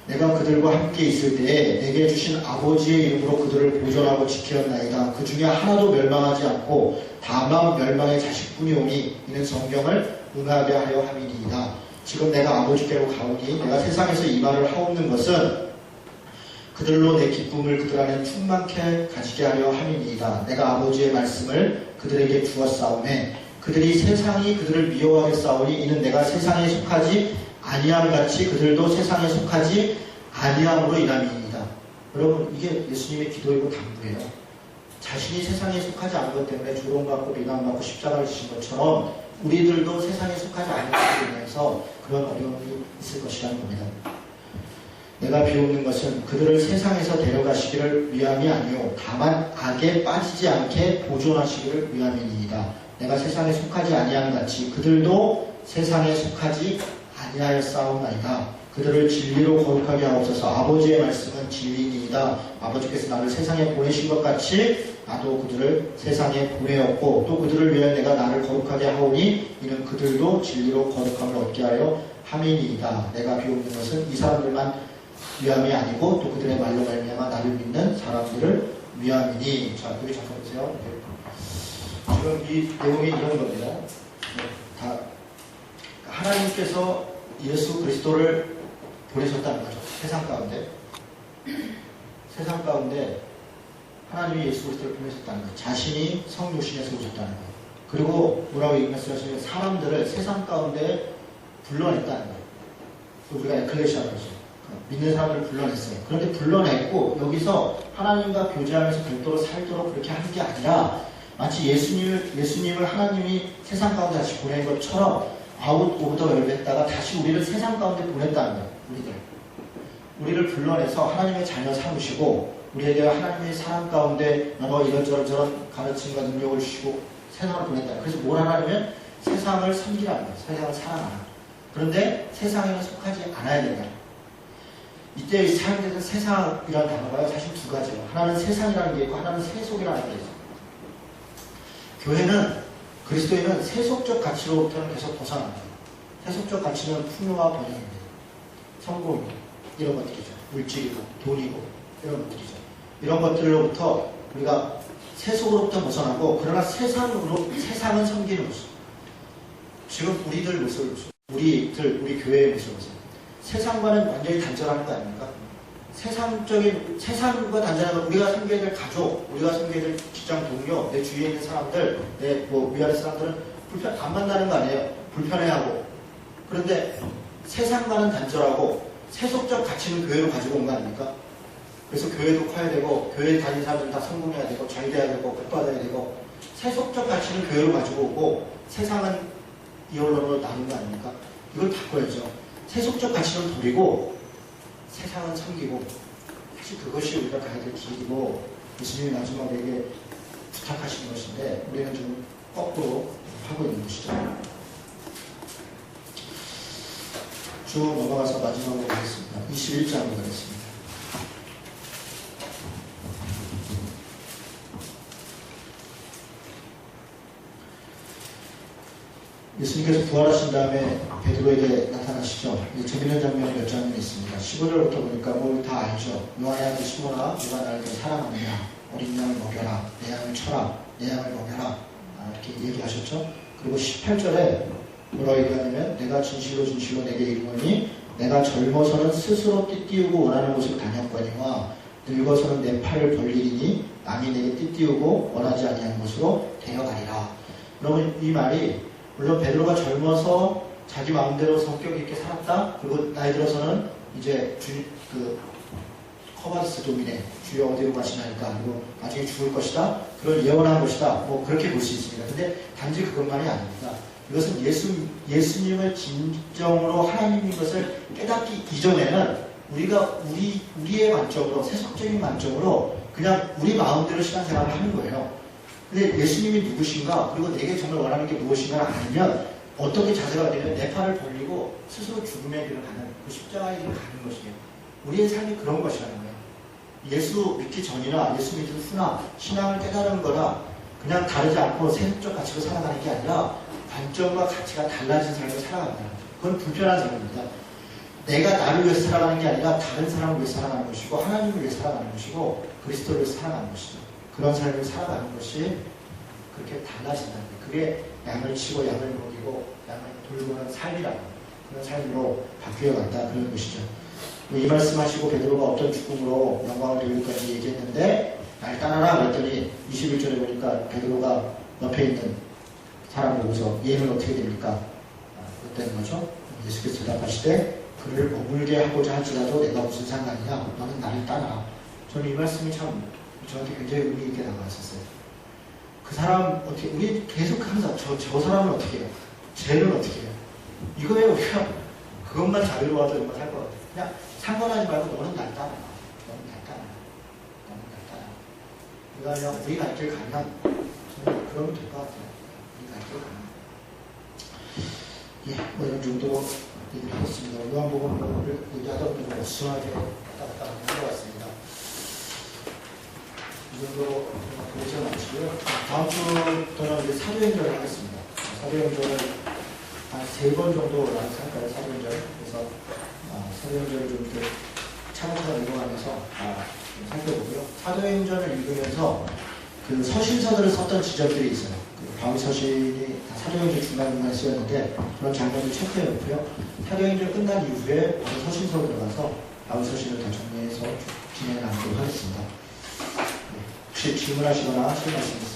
내가 그들과 함께 있을 때에 내게 주신 아버지의 이름으로 그들을 보존하고 지켰나이다. 그 중에 하나도 멸망하지 않고 다만 멸망의 자식뿐이오니 이는 성경을 응하게 하려 함이니이다. 지금 내가 아버지께로 가오니 내가 세상에서 이 말을 하옵는 것은 그들로 내 기쁨을 그들 안에 충만케 가지게 하려 함이니이다. 내가 아버지의 말씀을 그들에게 주었사오매 그들이 세상이 그들을 미워하겠사오니 이는 내가 세상에 속하지 아니함 같이 그들도 세상에 속하지 아니함으로 인함이니이다. 여러분 이게 예수님의 기도이고 당부예요. 자신이 세상에 속하지 않은 것 때문에 조롱받고 비난받고 십자가를 지신 것처럼 우리들도 세상에 속하지 않은 것으로 인해서 그런 어려움이 있을 것이라는 겁니다. 내가 비옵는 것은 그들을 세상에서 데려가시기를 위함이 아니요 다만 악에 빠지지 않게 보존하시기를 위함이니이다. 내가 세상에 속하지 아니함 같이 그들도 세상에 속하지 아니하였사옵나이다. 그들을 진리로 거룩하게 하옵소서. 아버지의 말씀은 진리니이다. 아버지께서 나를 세상에 보내신 것 같이 나도 그들을 세상에 보내었고 또 그들을 위하여 내가 나를 거룩하게 하오니 이는 그들도 진리로 거룩함을 얻게 하여 함이니이다. 내가 비옵는 것은 이 사람들만 위함이 아니고 또 그들의 말로 말미암아 나를 믿는 사람들을 위함이니. 자, 여기 잠깐 보세요. 지금 이 내용이 이런 겁니다. 다 하나님께서 예수 그리스도를 보내셨다는 거죠. 세상 가운데. 세상 가운데 하나님이 예수 그리스도를 보내셨다는 거예요. 자신이 성육신에서 오셨다는 거예요. 그리고 뭐라고 말씀하시냐면 사람들을 세상 가운데 불러냈다는 거예요. 우리가 에클레시아라고 하죠. 믿는 사람들을 불러냈어요. 그런데 불러냈고 여기서 하나님과 교제하면서 별도로 살도록 그렇게 한 게 아니라 마치 예수님을 하나님이 세상 가운데 다시 보낸 것처럼 아웃 오브 더 월드 했다가 다시 우리를 세상 가운데 보냈다는 거예요. 우리를 불러내서 하나님의 자녀 삼으시고 우리에게 하나님의 사랑 가운데 여러 이런저런 가르침과 능력을 주시고 세상을 보냈다. 그래서 뭘 하냐면 세상을 섬기라는 거예요. 세상을 사랑하라. 그런데 세상에는 속하지 않아야 된다. 이때 사용되는 세상이라는 단어가 사실 두 가지예요. 하나는 세상이라는 게 있고 하나는 세속이라는 게 있어요. 교회는 그리스도인은 세속적 가치로부터는 계속 벗어납니다. 세속적 가치는 풍요와 번영입니다. 성공 이런 것들이죠. 물질이고 돈이고 이런 것들이죠. 이런 것들로부터 우리가 세속으로부터 벗어나고 그러나 세상은 섬기는 것이죠. 지금 우리들 모습을, 우리 교회의 모습을 보세요. 세상과는 완전히 단절하는 거 아닙니까? 세상과 단절하는 건 우리가 섬겨야 될 가족, 우리가 섬겨야 될 직장 동료, 내 주위에 있는 사람들, 내 위아래 사람들은 안 만나는 거 아니에요. 불편해하고. 그런데 세상과는 단절하고 세속적 가치는 교회로 가지고 온 거 아닙니까? 그래서 교회도 커야 되고, 교회 다니는 사람들은 다 성공해야 되고, 잘 돼야 되고, 복받아야 되고, 세속적 가치는 교회로 가지고 오고, 세상은 이언론으로 나눈 거 아닙니까? 이걸 바꿔야죠. 세속적 가치는 버리고, 세상은 섬기고, 사실 그것이 우리가 가야 될 길이고, 예수님이 마지막에 부탁하시는 것인데, 우리는 좀 거꾸로 하고 있는 것이죠. 쭉 넘어가서 마지막으로 가겠습니다. 21장으로 가겠습니다. 예수님께서 부활하신 다음에 베드로에게 나타나시죠. 재밌는 장면이 몇 장면이 있습니다. 15절부터 보니까 뭘 다 알죠. 요한의 아들 시몬아, 누가 나를 사랑하느냐. 어린 양을 먹여라. 내 양을 쳐라. 내 양을 먹여라. 이렇게 얘기하셨죠. 그리고 18절에 뭐라고 얘기하냐면, 내가 진실로 진실로 내게 이르노니 내가 젊어서는 스스로 띠띠우고 원하는 곳을 다녔거니와 늙어서는 내 팔을 벌리리니 남이 내게 띠띠우고 원하지 아니하는 곳으로 데려가리라. 여러분, 이 말이 물론 베드로가 젊어서 자기 마음대로 성격 있게 살았다. 그리고 나이 들어서는 이제 커바스 도미네, 주여 어디로 가시나니까, 그리고 나중에 죽을 것이다. 그걸 예언한 것이다. 뭐 그렇게 볼 수 있습니다. 근데 단지 그것만이 아닙니다. 이것은 예수님을 진정으로 하나님인 것을 깨닫기 이전에는 우리가 우리의 관점으로, 세속적인 관점으로 그냥 우리 마음대로 신앙생활을 하는 거예요. 근데 예수님이 누구신가, 그리고 내게 정말 원하는 게 무엇인가를 알면 어떻게 자세가 되면 내 팔을 벌리고 스스로 죽음의 길을 가는, 그 십자가의 길을 가는 것이에요. 우리의 삶이 그런 것이라는 거예요. 예수 믿기 전이나 예수 믿은 후나 신앙을 깨달은 거나 그냥 다르지 않고 세속적 가치로 살아가는 게 아니라 관점과 가치가 달라진 삶을 살아간다는 거죠. 그건 불편한 삶입니다. 내가 나를 위해서 살아가는 게 아니라 다른 사람을 위해서 살아가는 것이고, 하나님을 위해서 살아가는 것이고, 그리스도를 위해서 살아가는 것이죠. 그런 삶을 살아가는 것이 그렇게 달라진다는 거예요. 그게 양을 치고 양을 먹이고 양을 돌보는 삶이라는 그런 삶으로 바뀌어간다, 그런 것이죠. 이 말씀하시고 베드로가 어떤 죽음으로 영광을 돌릴까지 얘기했는데, 날 따라라 그랬더니 21절에 보니까 베드로가 옆에 있는 사람 보고서 얘는 어떻게 됩니까? 그랬다는 거죠. 예수께서 대답하시되, 그를 머물게 하고자 할지라도 내가 무슨 상관이냐? 너는 나를 따라. 저는 이 말씀이 참 저한테 굉장히 의미 있게 다가왔었어요. 그 사람 어떻게, 우리 계속 항상 저 사람은 어떻게 해요? 쟤는 어떻게 해요? 이거에 우리가 그것만 자유로워도 정말 살 것 같아요. 그냥 상관하지 말고 너는 날 따라. 너는 날 따라. 너는 날 따라. 우리가 그냥 우리 갈 길 가면 저는 그러면 될 것 같아요. 우리 갈 길 가면. 예, 뭐 이런 정도로 얘기를 하겠습니다. 요한복음을 얘기하다 보면 어수선하게 왔다 갔다 하는 것 같습니다. 이 정도로 보지 마시고요. 다음 주부터는 이제 사도행전을 하겠습니다. 사도행전을 한 3번 정도 할까요? 사도행전. 그래서 사도행전을 좀 이렇게 차근차근 읽어가면서 살펴보고요. 사도행전을 읽으면서 그 서신서들을 썼던 지점들이 있어요. 그 바울 서신이 사도행전 중간중간에 쓰였는데 그런 장면을 체크해 놓고요. 사도행전 끝난 이후에 바로 서신서로 들어가서 바울 서신을 다 정리해서 진행을 하도록 하겠습니다. 혹시 질문하시거나 하실 말씀 있으세요?